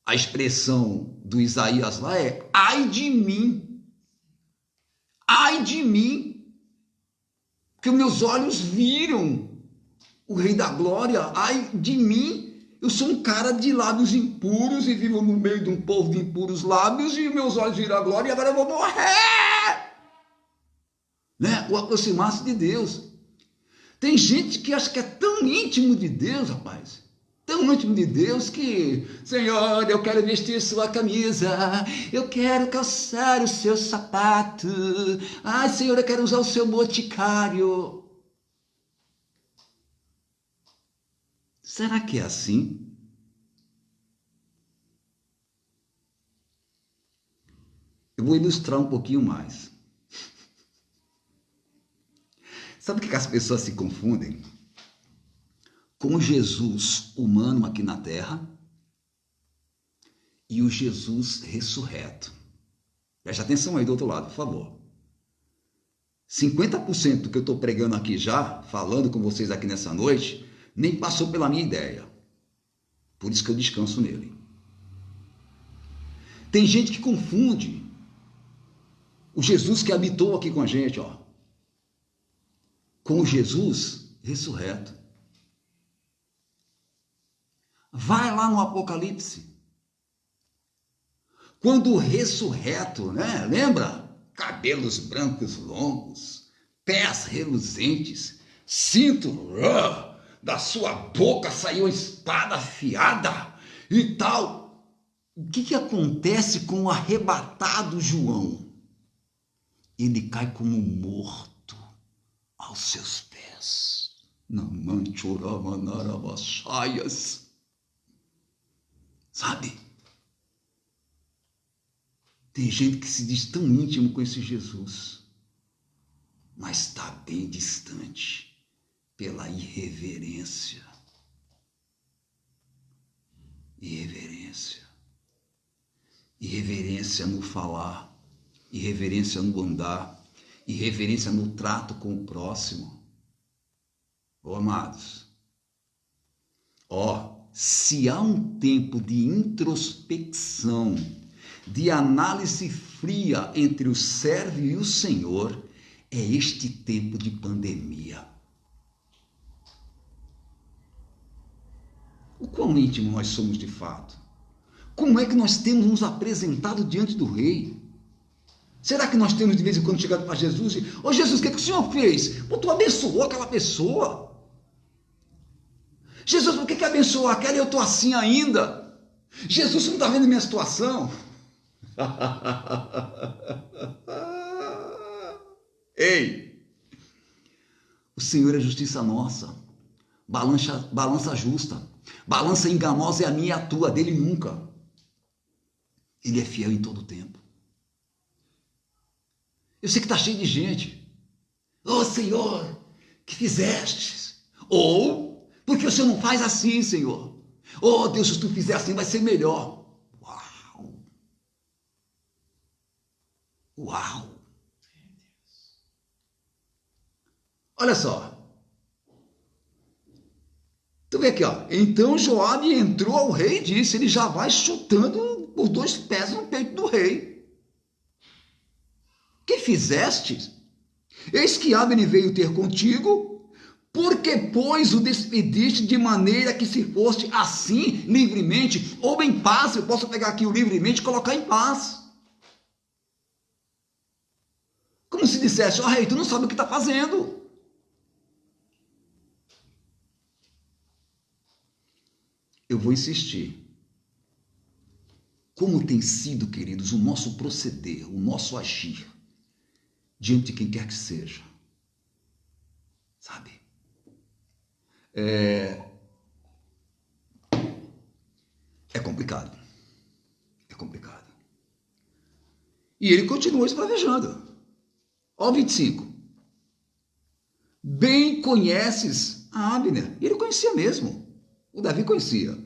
A expressão do Isaías lá é: ai de mim, que meus olhos viram o Rei da Glória, ai de mim, eu sou um cara de lábios impuros e vivo no meio de um povo de impuros lábios e meus olhos viram a glória e agora eu vou morrer. Né? O aproximar-se de Deus. Tem gente que acha que é tão íntimo de Deus, rapaz, tão íntimo de Deus que, Senhor, eu quero vestir sua camisa, eu quero calçar o seu sapato, Senhor, eu quero usar o seu boticário. Será que é assim? Eu vou ilustrar um pouquinho mais. Sabe o que as pessoas se confundem? Com o Jesus humano aqui na terra e o Jesus ressurreto. Preste atenção aí do outro lado, por favor. 50% do que eu estou pregando aqui já, falando com vocês aqui nessa noite, nem passou pela minha ideia. Por isso que eu descanso nele. Tem gente que confunde o Jesus que habitou aqui com a gente, ó, com o Jesus ressurreto. Vai lá no Apocalipse. Quando o ressurreto, né? Lembra? Cabelos brancos longos, pés reluzentes, cinto, da sua boca saiu a espada afiada e tal. O que acontece com o arrebatado João? Ele cai como morto aos seus pés. Sabe? Tem gente que se diz tão íntimo com esse Jesus, mas está bem distante pela irreverência. Irreverência. Irreverência no falar, irreverência no andar, irreverência no trato com o próximo. Ô amados, se há um tempo de introspecção, de análise fria entre o servo e o Senhor, é este tempo de pandemia. O quão íntimo nós somos de fato? Como é que nós temos nos apresentado diante do Rei? Será que nós temos de vez em quando chegado para Jesus e, ô Jesus, o que o Senhor fez? Pô, tu abençoou aquela pessoa. Jesus, por que abençoou aquela e eu estou assim ainda? Jesus, você não está vendo a minha situação? Ei, o Senhor é justiça nossa, balança justa, balança enganosa é a minha e a tua, dele nunca. Ele é fiel em todo o tempo. Eu sei que está cheio de gente. Ô Senhor, que fizeste? Ou, porque o Senhor não faz assim, Senhor? Ô Deus, se tu fizer assim vai ser melhor. Uau! Olha só. Tu vê aqui, ó. Então Joabe entrou ao rei e disse, ele já vai chutando os dois pés no peito do rei. Que fizeste? Eis que Abner veio ter contigo, porque, pois, o despediste de maneira que se foste assim, livremente, ou em paz. Eu posso pegar aqui o livremente e colocar em paz. Como se dissesse, rei, tu não sabe o que está fazendo. Eu vou insistir. Como tem sido, queridos, o nosso proceder, o nosso agir, diante de quem quer que seja. Sabe? É complicado. É complicado. E ele continua esbravejando. Ó 25. Bem conheces a Abner. Ele conhecia mesmo. O Davi conhecia.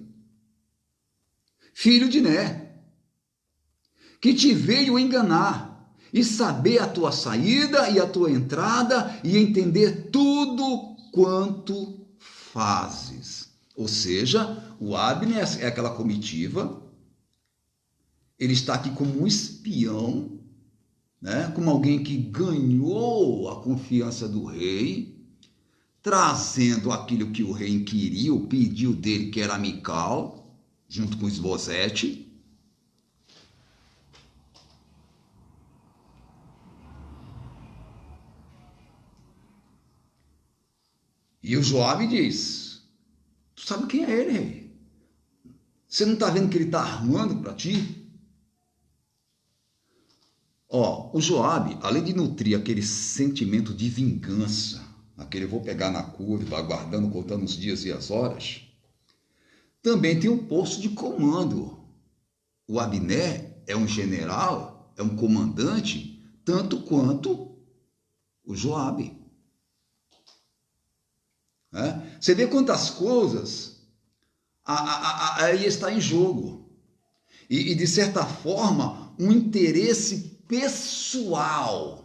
Filho de Né, que te veio enganar e saber a tua saída e a tua entrada e entender tudo quanto fazes. Ou seja, o Abner é aquela comitiva. Ele está aqui como um espião, né? Como alguém que ganhou a confiança do rei, trazendo aquilo que o rei inquiriu, pediu dele, que era Mical, junto com Esbozete. E o Joabe diz, tu sabe quem é ele, rei? Você não está vendo que ele está armando para ti? O Joabe, além de nutrir aquele sentimento de vingança, aquele vou pegar na curva, aguardando, contando os dias e as horas, também tem um posto de comando. O Abner é um general, é um comandante, tanto quanto o Joabe. né? Você vê quantas coisas aí está em jogo. E de certa forma, um interesse pessoal.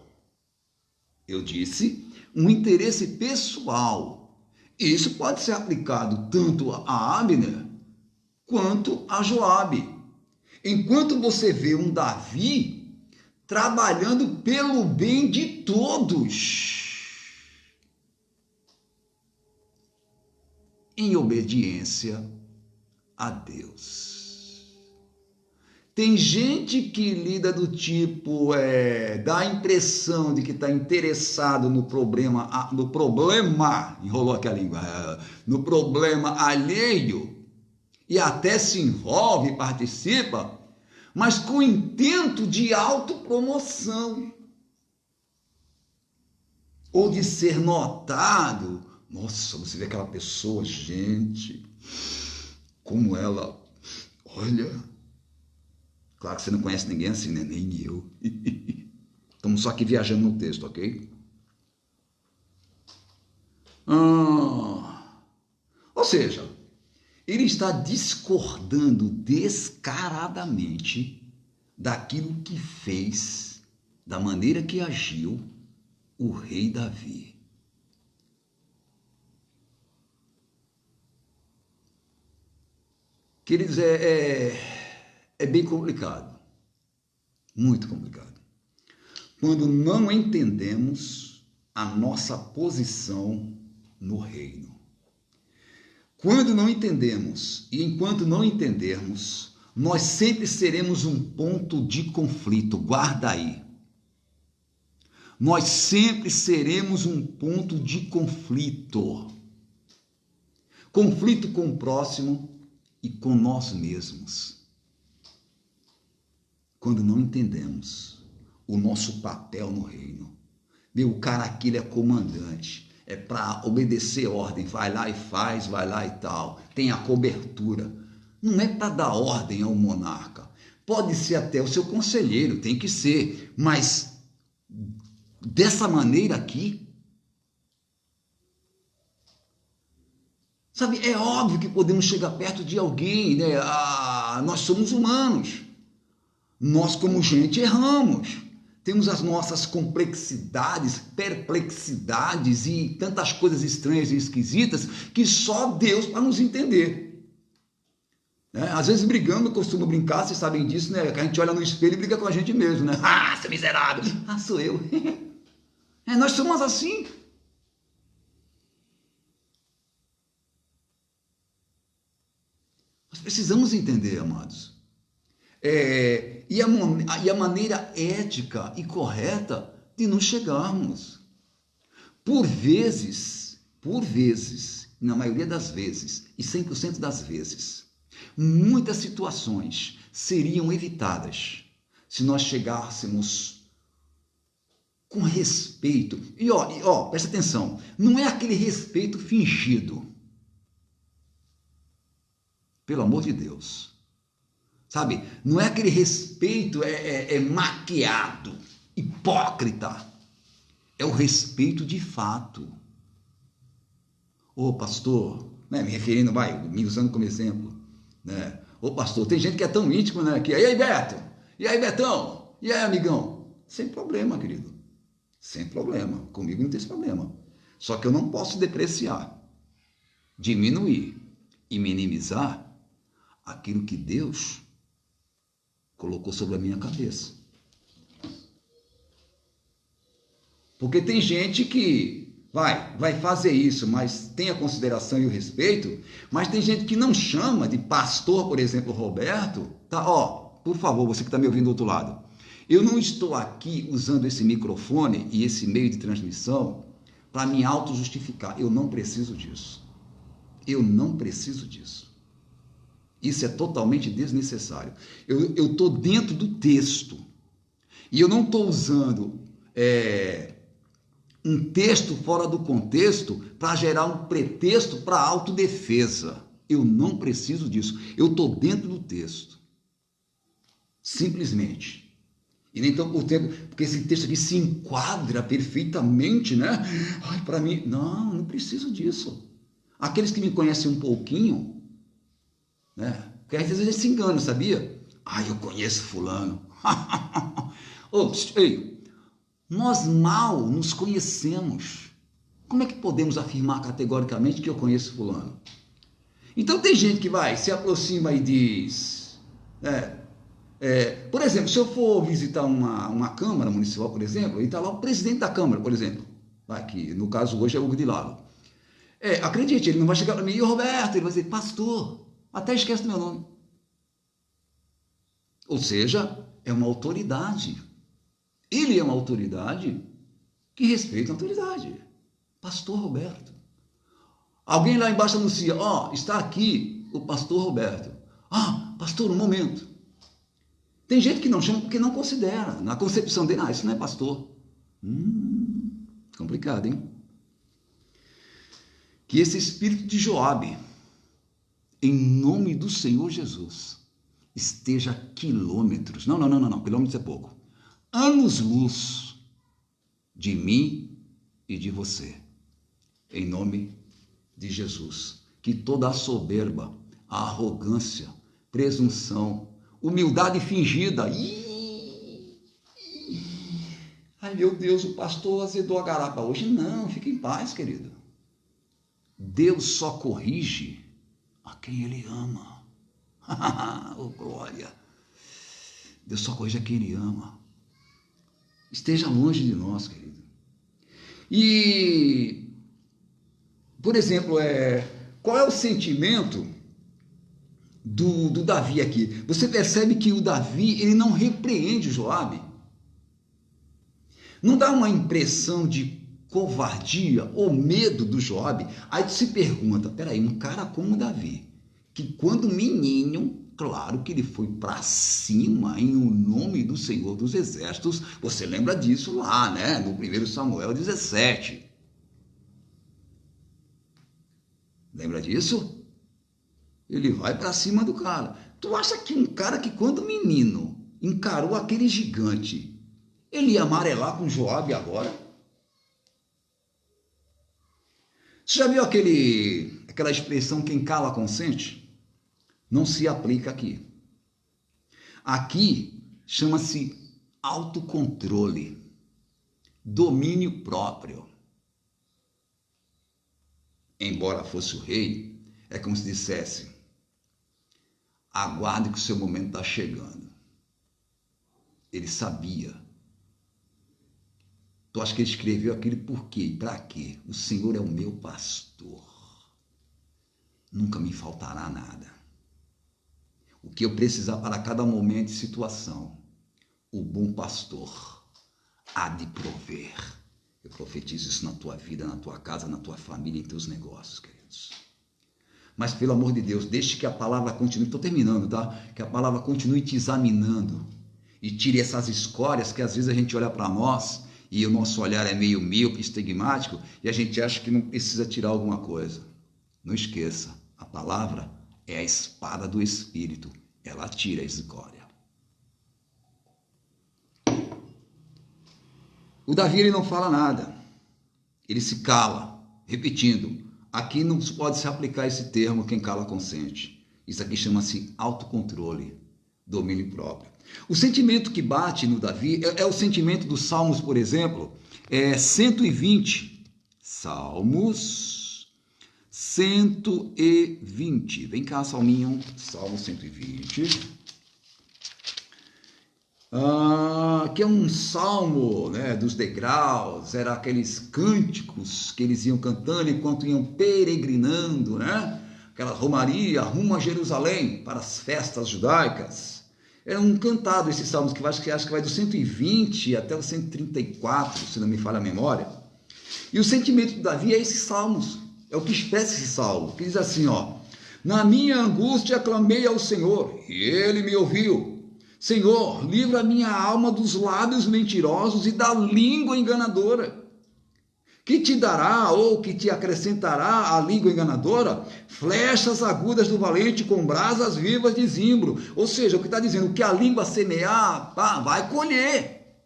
Eu disse, um interesse pessoal. E isso pode ser aplicado tanto a Abner quanto a Joabe. Enquanto você vê um Davi trabalhando pelo bem de todos, em obediência a Deus. Tem gente que lida do tipo, dá a impressão de que está interessado no problema, enrolou aqui a língua, no problema alheio, e até se envolve, participa, mas com intento de autopromoção, ou de ser notado. Nossa, você vê aquela pessoa, gente, como ela, olha... Claro que você não conhece ninguém assim, né? Nem eu. Estamos só aqui viajando no texto, ok? Ou seja, ele está discordando descaradamente daquilo que fez, da maneira que agiu o rei Davi. Queridos, é bem complicado, muito complicado, quando não entendemos a nossa posição no reino. Quando não entendemos, e enquanto não entendermos, nós sempre seremos um ponto de conflito, guarda aí. Nós sempre seremos um ponto de conflito. Conflito com o próximo e com nós mesmos. Quando não entendemos o nosso papel no reino. O cara aqui ele é comandante, é para obedecer ordem, vai lá e faz, vai lá e tal, tem a cobertura. Não é para dar ordem ao monarca, pode ser até o seu conselheiro, tem que ser, mas dessa maneira aqui, sabe, é óbvio que podemos chegar perto de alguém, né? Nós somos humanos. Nós, como gente, erramos. Temos as nossas complexidades, perplexidades e tantas coisas estranhas e esquisitas que só Deus para nos entender. Às vezes brigando, eu costumo brincar, vocês sabem disso, né? Que a gente olha no espelho e briga com a gente mesmo, né? Ah, seu miserável! Ah, sou eu. Nós somos assim. Nós precisamos entender, amados. E a maneira ética e correta de nos chegarmos. Por vezes, na maioria das vezes, e 100% das vezes, muitas situações seriam evitadas se nós chegássemos com respeito. E presta atenção, não é aquele respeito fingido. Pelo amor de Deus. Sabe, não é aquele respeito maquiado, hipócrita. É o respeito de fato. Ô pastor, né, me referindo, me usando como exemplo, né? Ô pastor, tem gente que é tão íntimo, né? Que, e aí Beto? E aí Betão? E aí amigão? Sem problema, querido. Sem problema. Comigo não tem esse problema. Só que eu não posso depreciar, diminuir e minimizar aquilo que Deus colocou sobre a minha cabeça. Porque tem gente que vai fazer isso, mas tem a consideração e o respeito, mas tem gente que não chama de pastor, por exemplo, Roberto, tá? Por favor, você que está me ouvindo do outro lado, eu não estou aqui usando esse microfone e esse meio de transmissão para me auto-justificar. Eu não preciso disso. Eu não preciso disso. Isso é totalmente desnecessário. Eu estou dentro do texto. E eu não estou usando um texto fora do contexto para gerar um pretexto para autodefesa. Eu não preciso disso. Eu estou dentro do texto. Simplesmente. E nem tão por tempo, porque esse texto aqui se enquadra perfeitamente, né? Para mim, não preciso disso. Aqueles que me conhecem um pouquinho, né? Porque às vezes a gente se engana, sabia? Eu conheço fulano. Ei, nós mal nos conhecemos. Como é que podemos afirmar categoricamente que eu conheço fulano? Então tem gente que se aproxima e diz, por exemplo, se eu for visitar uma Câmara Municipal, por exemplo, e está lá o presidente da Câmara, por exemplo, que no caso hoje é o Hugo de Lalo. Acredite, ele não vai chegar para mim, Roberto, ele vai dizer, pastor, até esquece do meu nome. Ou seja, é uma autoridade. Ele é uma autoridade que respeita a autoridade. Pastor Roberto. Alguém lá embaixo anuncia, está aqui o pastor Roberto. Pastor, um momento. Tem gente que não chama porque não considera. Na concepção dele, isso não é pastor. Complicado, hein? Que esse espírito de Joabe, em nome do Senhor Jesus, esteja a quilômetros, não, quilômetros é pouco, anos-luz de mim e de você, em nome de Jesus. Que toda a soberba, a arrogância, presunção, humildade fingida, ai meu Deus, o pastor azedou a garapa hoje. Não, fique em paz, querido. Deus só corrige a quem Ele ama. Oh, glória! Deus só corrige a quem Ele ama. Esteja longe de nós, querido. E, por exemplo, qual é o sentimento do Davi aqui? Você percebe que o Davi, ele não repreende o Joabe? Não dá uma impressão de covardia ou medo do Joabe? Aí tu se pergunta, peraí, um cara como o Davi, que quando menino, claro que ele foi para cima em o nome do Senhor dos Exércitos, você lembra disso lá, né, no 1 Samuel 17. Lembra disso? Ele vai para cima do cara. Tu acha que um cara que quando menino encarou aquele gigante, ele ia amarelar com Joabe agora? Você já viu aquela expressão, quem cala consente? Não se aplica aqui. Aqui chama-se autocontrole, domínio próprio. Embora fosse o rei, é como se dissesse, aguarde que o seu momento está chegando. Ele sabia. Tu acha que ele escreveu aquilo por quê e para quê? O Senhor é o meu pastor. Nunca me faltará nada. O que eu precisar para cada momento e situação, o bom pastor há de prover. Eu profetizo isso na tua vida, na tua casa, na tua família, em teus negócios, queridos. Mas, pelo amor de Deus, deixe que a palavra continue, estou terminando, tá? Que a palavra continue te examinando e tire essas escórias que às vezes a gente olha para nós e o nosso olhar é meio míope, estigmático, e a gente acha que não precisa tirar alguma coisa. Não esqueça, a palavra é a espada do Espírito, ela tira a escória. O Davi, ele não fala nada, ele se cala, repetindo, aqui não pode se aplicar esse termo, quem cala consente. Isso aqui chama-se autocontrole, domínio próprio. O sentimento que bate no Davi é o sentimento dos Salmos, por exemplo, 120, Salmos 120, vem cá, Salminho, Salmo 120, que é um salmo, né, dos degraus, era aqueles cânticos que eles iam cantando enquanto iam peregrinando, né, aquela romaria rumo a Jerusalém para as festas judaicas. Era um cantado esses salmos, que acho que vai do 120 até o 134, se não me falha a memória. E o sentimento de Davi é esses salmos, é o que expressa esse salmo, que diz assim, na minha angústia clamei ao Senhor, e Ele me ouviu. Senhor, livra a minha alma dos lábios mentirosos e da língua enganadora. Que te dará ou que te acrescentará a língua enganadora? Flechas agudas do valente com brasas vivas de zimbro. Ou seja, o que está dizendo, o que a língua semear, vai colher.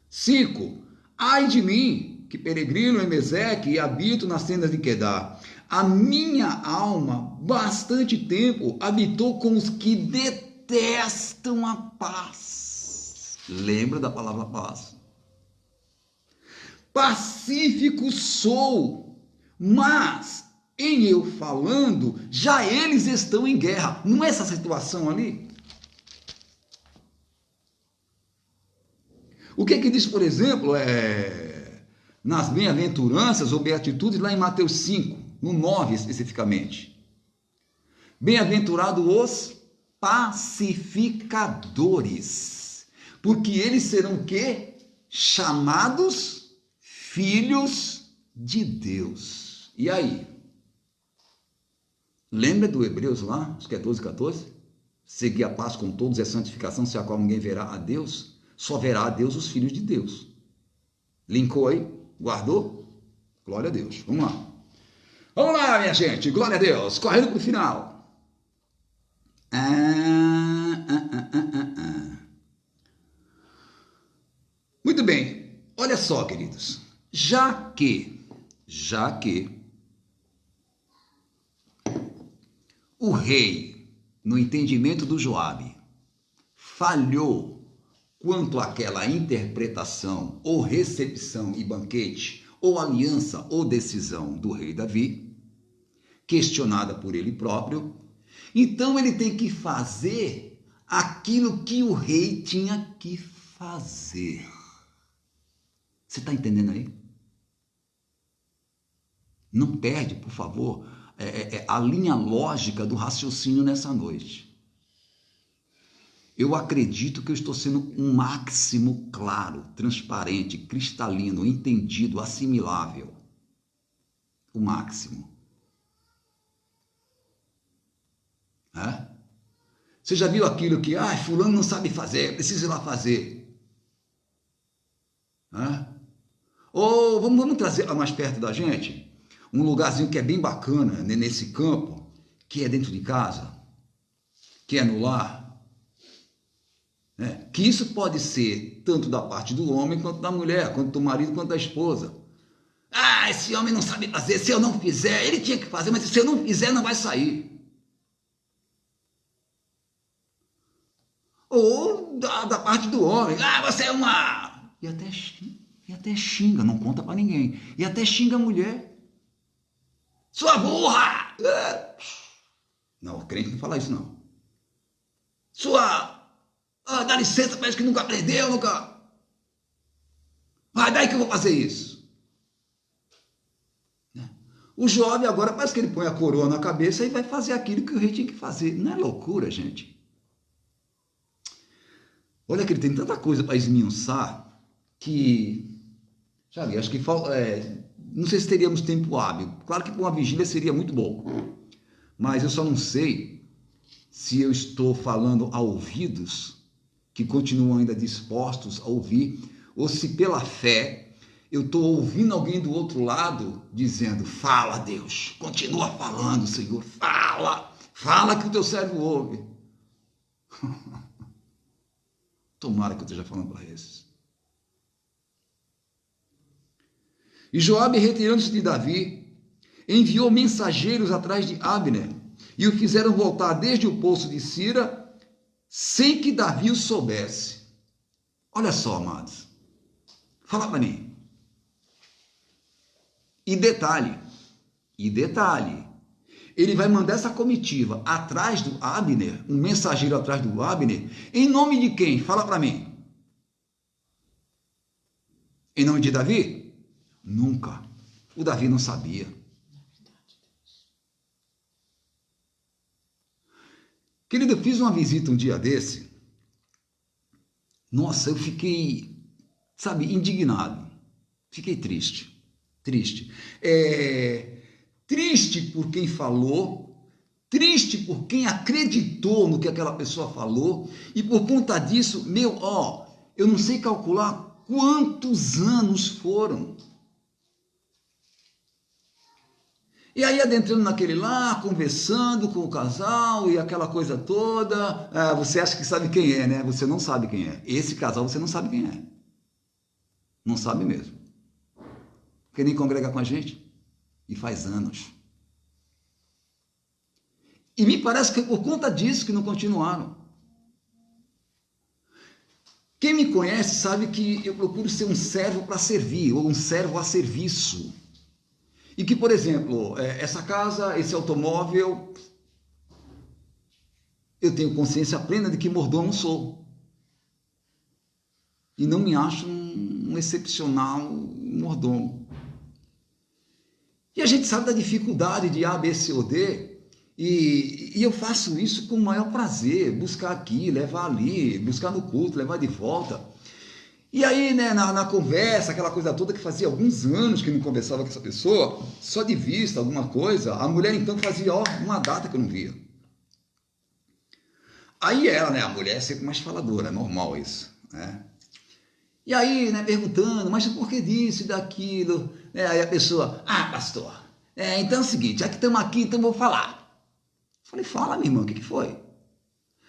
5. Ai de mim, que peregrino em Meseque e habito nas tendas de Quedar. A minha alma, bastante tempo, habitou com os que detestam a paz. Lembra da palavra paz? Pacífico sou, mas em eu falando, já eles estão em guerra. Não é essa situação ali? O que diz, por exemplo, nas bem-aventuranças ou beatitudes, lá em Mateus 5, no 9 especificamente? Bem-aventurados os pacificadores, porque eles serão o quê? Chamados filhos de Deus. E aí? Lembra do Hebreus lá, acho que é 12, 14? Seguir a paz com todos é santificação, sem a qual ninguém verá a Deus. Só verá a Deus os filhos de Deus. Linkou aí? Guardou? Glória a Deus. Vamos lá. Vamos lá, minha gente. Glória a Deus. Correndo para o final. Muito bem. Olha só, queridos. Já que o rei, no entendimento do Joabe, falhou quanto àquela interpretação, ou recepção e banquete, ou aliança ou decisão do rei Davi, questionada por ele próprio, então ele tem que fazer aquilo que o rei tinha que fazer. Você está entendendo aí? Não perde, por favor, a linha lógica do raciocínio nessa noite. Eu acredito que eu estou sendo um máximo claro, transparente, cristalino, entendido, assimilável. O máximo. Você já viu aquilo que, fulano não sabe fazer, precisa ir lá fazer. Ou vamos trazer mais perto da gente, um lugarzinho que é bem bacana, né, nesse campo, que é dentro de casa, que é no lar. Que isso pode ser tanto da parte do homem, quanto da mulher, quanto do marido, quanto da esposa. Esse homem não sabe fazer, se eu não fizer, ele tinha que fazer, mas se eu não fizer, não vai sair. Ou da parte do homem, você é uma... E até xinga, não conta para ninguém. E até xinga a mulher. Sua burra! Não, o crente não fala isso, não. Dá licença, parece que nunca aprendeu, nunca... Vai, daí que eu vou fazer isso. O jovem agora parece que ele põe a coroa na cabeça e vai fazer aquilo que o rei tinha que fazer. Não é loucura, gente? Olha que ele tem tanta coisa para esmiuçar que... Sabe, acho que falta... não sei se teríamos tempo hábil. Claro que com uma vigília seria muito bom. Mas eu só não sei se eu estou falando a ouvidos que continuam ainda dispostos a ouvir, ou se pela fé eu estou ouvindo alguém do outro lado dizendo, fala Deus, continua falando Senhor, fala que o teu servo ouve. Tomara que eu esteja falando para esses. E Joabe, retirando-se de Davi, enviou mensageiros atrás de Abner, e o fizeram voltar desde o poço de Sira, sem que Davi o soubesse. Olha só, amados. Fala para mim. E detalhe, ele vai mandar essa comitiva atrás do Abner, um mensageiro atrás do Abner, em nome de quem? Fala para mim. Em nome de Davi? Nunca. O Davi não sabia. Querido, eu fiz uma visita um dia desse. Nossa, eu fiquei, indignado. Fiquei triste. Triste por quem falou, triste por quem acreditou no que aquela pessoa falou, e por conta disso, eu não sei calcular quantos anos foram. E aí, adentrando naquele lá, conversando com o casal e aquela coisa toda, você acha que sabe quem é, né? Você não sabe quem é. Esse casal você não sabe quem é. Não sabe mesmo. querem congregar com a gente. E faz anos. E me parece que é por conta disso que não continuaram. Quem me conhece sabe que eu procuro ser um servo para servir, ou um servo a serviço. E que, por exemplo, essa casa, esse automóvel, eu tenho consciência plena de que mordomo sou. E não me acho um excepcional mordomo. E a gente sabe da dificuldade de A, B, C ou D, e eu faço isso com o maior prazer, buscar aqui, levar ali, buscar no culto, levar de volta. E aí, né, na conversa, aquela coisa toda que fazia alguns anos que não conversava com essa pessoa, só de vista, alguma coisa, a mulher então fazia, uma data que eu não via. Aí ela, né, a mulher é sempre mais faladora, é normal isso, né? E aí, né, perguntando, mas por que disso e daquilo? Aí a pessoa, pastor, então é o seguinte, já que estamos aqui, então vou falar. Falei, fala, minha irmã, o que foi? O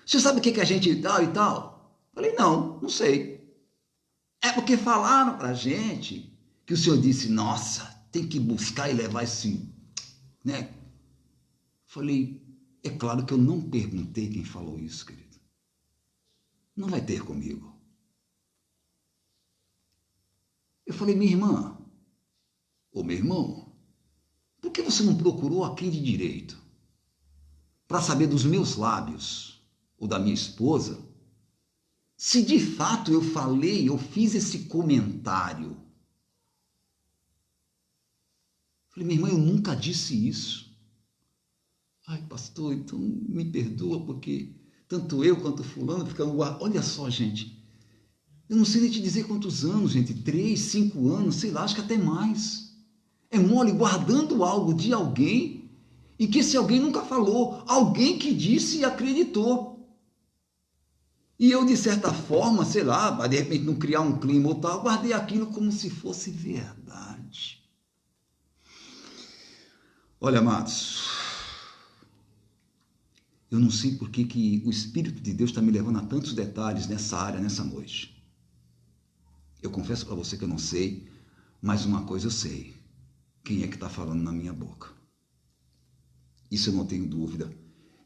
senhor sabe o que a gente tal e tal? Falei, não sei. É porque falaram pra gente que o senhor disse, nossa, tem que buscar e levar esse, né? Falei, é claro que eu não perguntei quem falou isso, querido. Não vai ter comigo. Eu falei, minha irmã, ou meu irmão, por que você não procurou a quem de direito? Para saber dos meus lábios, ou da minha esposa, se de fato eu falei, eu fiz esse comentário. Falei, minha irmã, eu nunca disse isso. Ai, pastor, então me perdoa, porque tanto eu quanto fulano ficamos guardando. Olha só, gente, eu não sei nem te dizer quantos anos, gente, 3, 5 anos, sei lá, acho que até mais. É mole guardando algo de alguém e que esse alguém nunca falou, alguém que disse e acreditou. E eu, de certa forma, sei lá, de repente não criar um clima ou tal, guardei aquilo como se fosse verdade. Olha, amados, eu não sei por que o Espírito de Deus está me levando a tantos detalhes nessa área, nessa noite. Eu confesso para você que eu não sei, mas uma coisa eu sei. Quem é que está falando na minha boca? Isso eu não tenho dúvida.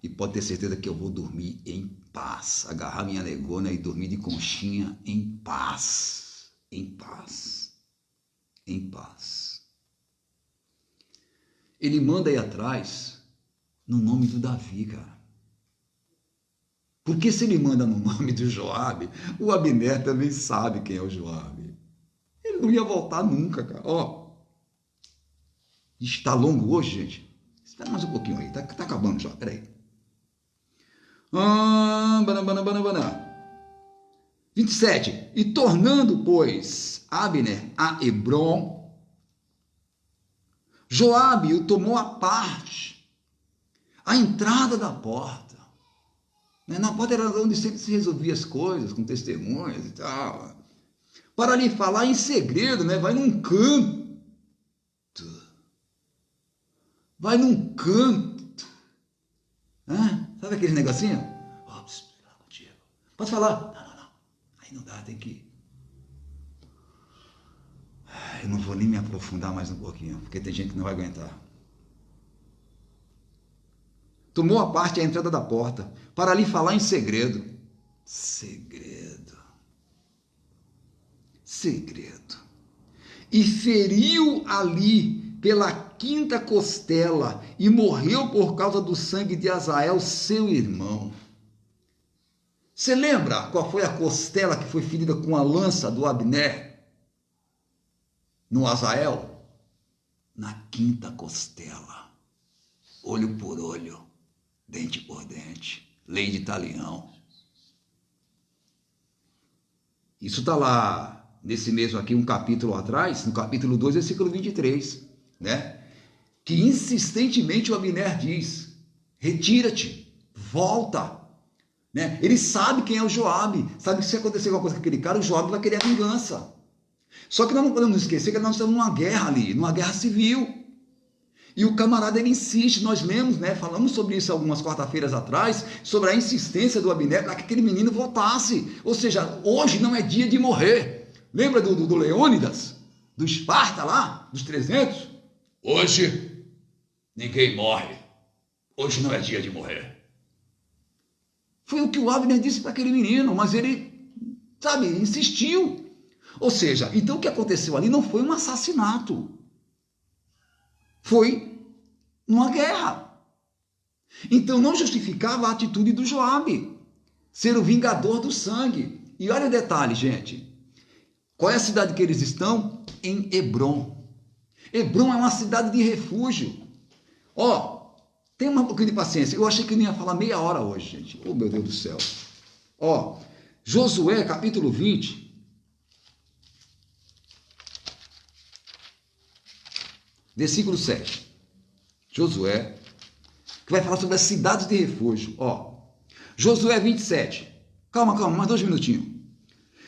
E pode ter certeza que eu vou dormir em paz. Agarrar minha negona e dormir de conchinha em paz. Em paz. Em paz. Ele manda aí atrás no nome do Davi, cara. Porque se ele manda no nome do Joabe, o Abner também sabe quem é o Joabe. Ele não ia voltar nunca, cara. Está longo hoje, gente. Espera mais um pouquinho aí. Tá acabando já, peraí. 27. E tornando, pois, Abner a Hebrom, Joabe o tomou à parte, à entrada da porta. Na porta era onde sempre se resolvia as coisas, com testemunhas e tal. Para lhe falar em segredo, né? Vai num canto. Vai num canto. Sabe aquele negocinho? Pode falar. Não. Aí não dá, tem que... Eu não vou nem me aprofundar mais um pouquinho, porque tem gente que não vai aguentar. Tomou a parte à entrada da porta, para lhe falar em segredo. Segredo. E feriu ali pela quinta costela e morreu por causa do sangue de Azael, seu irmão. Você lembra qual foi a costela que foi ferida com a lança do Abner? No Azael? Na quinta costela. Olho por olho. Dente por dente, lei de talião. Isso está lá, nesse mesmo aqui, um capítulo atrás, no capítulo 2, versículo 23, né? Que insistentemente o Abner diz, retira-te, volta, né? Ele sabe quem é o Joabe, sabe que se acontecer alguma coisa com aquele cara, o Joabe vai querer a vingança. Só que nós não podemos esquecer que nós estamos numa guerra ali, numa guerra civil. E o camarada, ele insiste, nós lemos, né, falamos sobre isso algumas quarta-feiras atrás, sobre a insistência do Abner para que aquele menino voltasse. Ou seja, hoje não é dia de morrer. Lembra do Leônidas? do Esparta lá, dos 300. Hoje ninguém morre. Hoje não é dia de morrer. Foi o que o Abner disse para aquele menino, mas ele, sabe, insistiu. Ou seja, então o que aconteceu ali não foi um assassinato. Foi uma guerra. Então não justificava a atitude do Joabe, ser o vingador do sangue. E olha o detalhe, gente. Qual é a cidade que eles estão? Em Hebrom. Hebrom é uma cidade de refúgio. Ó, tem um pouquinho de paciência. Eu achei que eu não ia falar meia hora hoje, gente. Oh, meu Deus do céu. Ó, Josué, capítulo 20. Versículo 7. Josué, que vai falar sobre as cidades de refúgio. Ó, Josué 27. Calma, mais 2 minutinhos.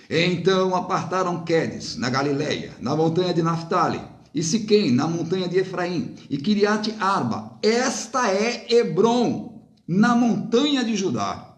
Então apartaram Quedes, na Galileia, na montanha de Naftali, e Siquém, na montanha de Efraim, e Kiriate Arba. Esta é Hebrom, na montanha de Judá.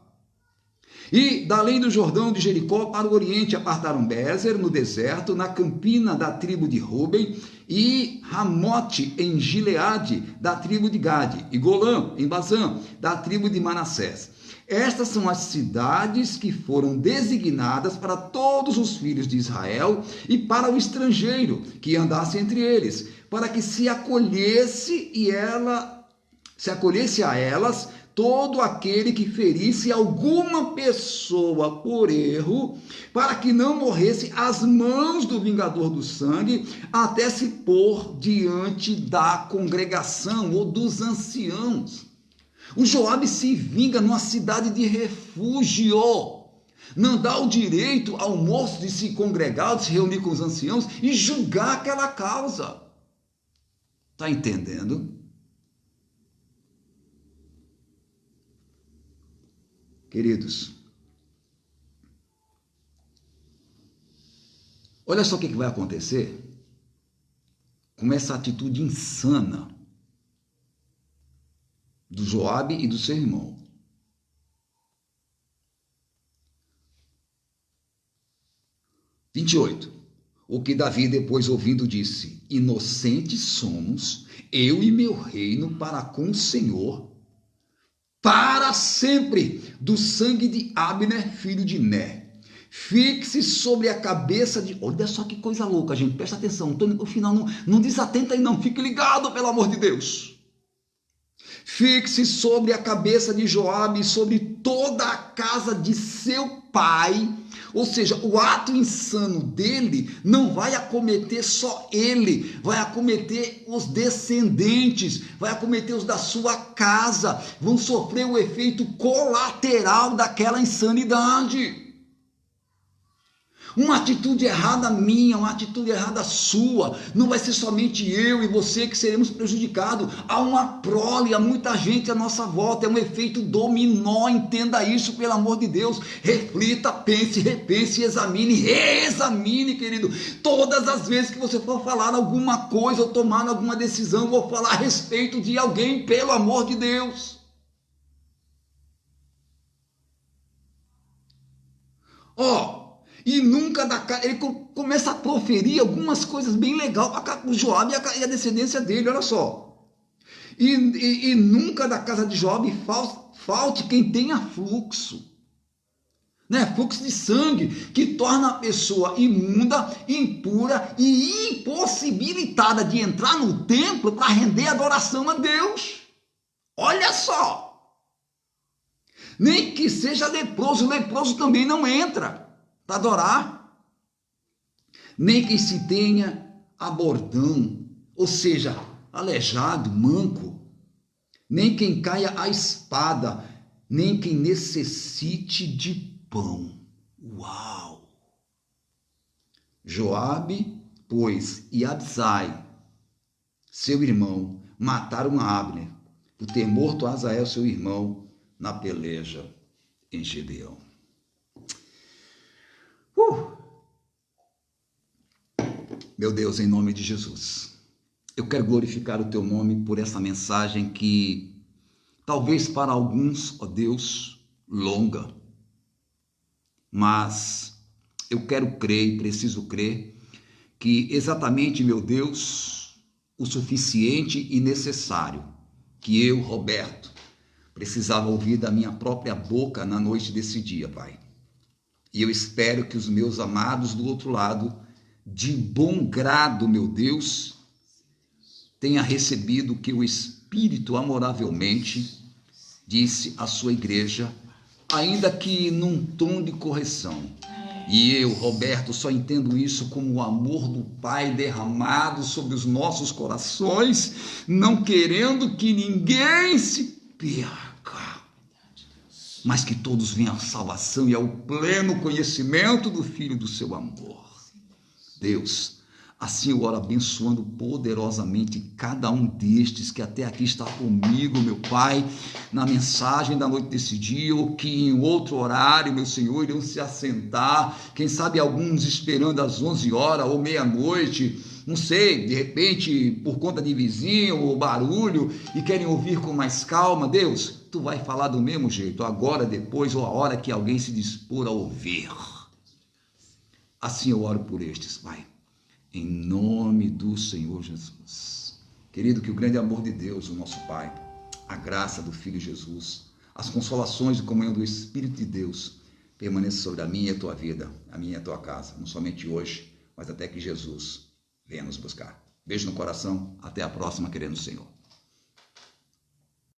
E da além do Jordão de Jericó para o oriente apartaram Bézer no deserto, na campina da tribo de Ruben, e Ramote em Gileade da tribo de Gade, e Golã em Bazã da tribo de Manassés. Estas são as cidades que foram designadas para todos os filhos de Israel e para o estrangeiro que andasse entre eles, para que se acolhesse a elas todo aquele que ferisse alguma pessoa por erro, para que não morresse às mãos do vingador do sangue, até se pôr diante da congregação ou dos anciãos. O Joabe se vinga numa cidade de refúgio, não dá o direito ao moço de se congregar, de se reunir com os anciãos e julgar aquela causa. Está entendendo? Queridos, olha só o que vai acontecer com essa atitude insana do Joabe e do seu irmão. – 28. O que Davi depois ouvindo disse: inocentes somos, eu e meu reino para com o Senhor, para sempre, do sangue de Abner, filho de Ner. Fixe sobre a cabeça de... Olha só que coisa louca, gente, presta atenção, no final não desatenta aí não, fique ligado, pelo amor de Deus. Fixe sobre a cabeça de Joabe e sobre toda a casa de seu pai. Ou seja, o ato insano dele não vai acometer só ele, vai acometer os descendentes, vai acometer os da sua casa, vão sofrer o efeito colateral daquela insanidade. Uma atitude errada minha, uma atitude errada sua, não vai ser somente eu e você que seremos prejudicados. Há uma prole, há muita gente à nossa volta, é um efeito dominó, entenda isso, pelo amor de Deus. Reflita, pense, repense, examine, reexamine, querido. Todas as vezes que você for falar alguma coisa ou tomar alguma decisão, ou falar a respeito de alguém, pelo amor de Deus. E nunca dá cara, ele começa a proferir algumas coisas bem legais para o Joabe e a descendência dele, olha só. E nunca da casa de Joabe falte quem tenha fluxo, né? Fluxo de sangue, que torna a pessoa imunda, impura e impossibilitada de entrar no templo para render adoração a Deus. Olha só. Nem que seja leproso, o leproso também não entra para adorar, nem que se tenha abordão, ou seja, aleijado, manco, nem quem caia a espada, nem quem necessite de pão. Uau! Joabe, pois, e Abisai, seu irmão, mataram a Abner, por ter morto Asael, seu irmão, na peleja em Gibeão. Meu Deus, em nome de Jesus, eu quero glorificar o teu nome por essa mensagem que talvez para alguns, ó Deus, longa, mas eu quero crer e preciso crer que exatamente, meu Deus, o suficiente e necessário que eu, Roberto, precisava ouvir da minha própria boca na noite desse dia, Pai. E eu espero que os meus amados do outro lado, de bom grado, meu Deus, tenha recebido o que o Espírito amoravelmente disse à sua igreja, ainda que num tom de correção. E eu, Roberto, só entendo isso como o amor do Pai derramado sobre os nossos corações, não querendo que ninguém se perca, mas que todos venham à salvação e ao pleno conhecimento do Filho do seu amor. Deus, assim eu oro abençoando poderosamente cada um destes que até aqui está comigo, meu Pai, na mensagem da noite desse dia, ou que em outro horário, meu Senhor, irão se assentar, quem sabe alguns esperando às 11 horas ou meia-noite, não sei, de repente por conta de vizinho ou barulho, e querem ouvir com mais calma. Deus, Tu vai falar do mesmo jeito, agora, depois ou a hora que alguém se dispor a ouvir. Assim eu oro por estes, Pai, em nome do Senhor Jesus. Querido, que o grande amor de Deus, o nosso Pai, a graça do Filho Jesus, as consolações e comunhão do Espírito de Deus permaneçam sobre a minha e a tua vida, a minha e a tua casa, não somente hoje, mas até que Jesus venha nos buscar. Beijo no coração, até a próxima, querendo o Senhor.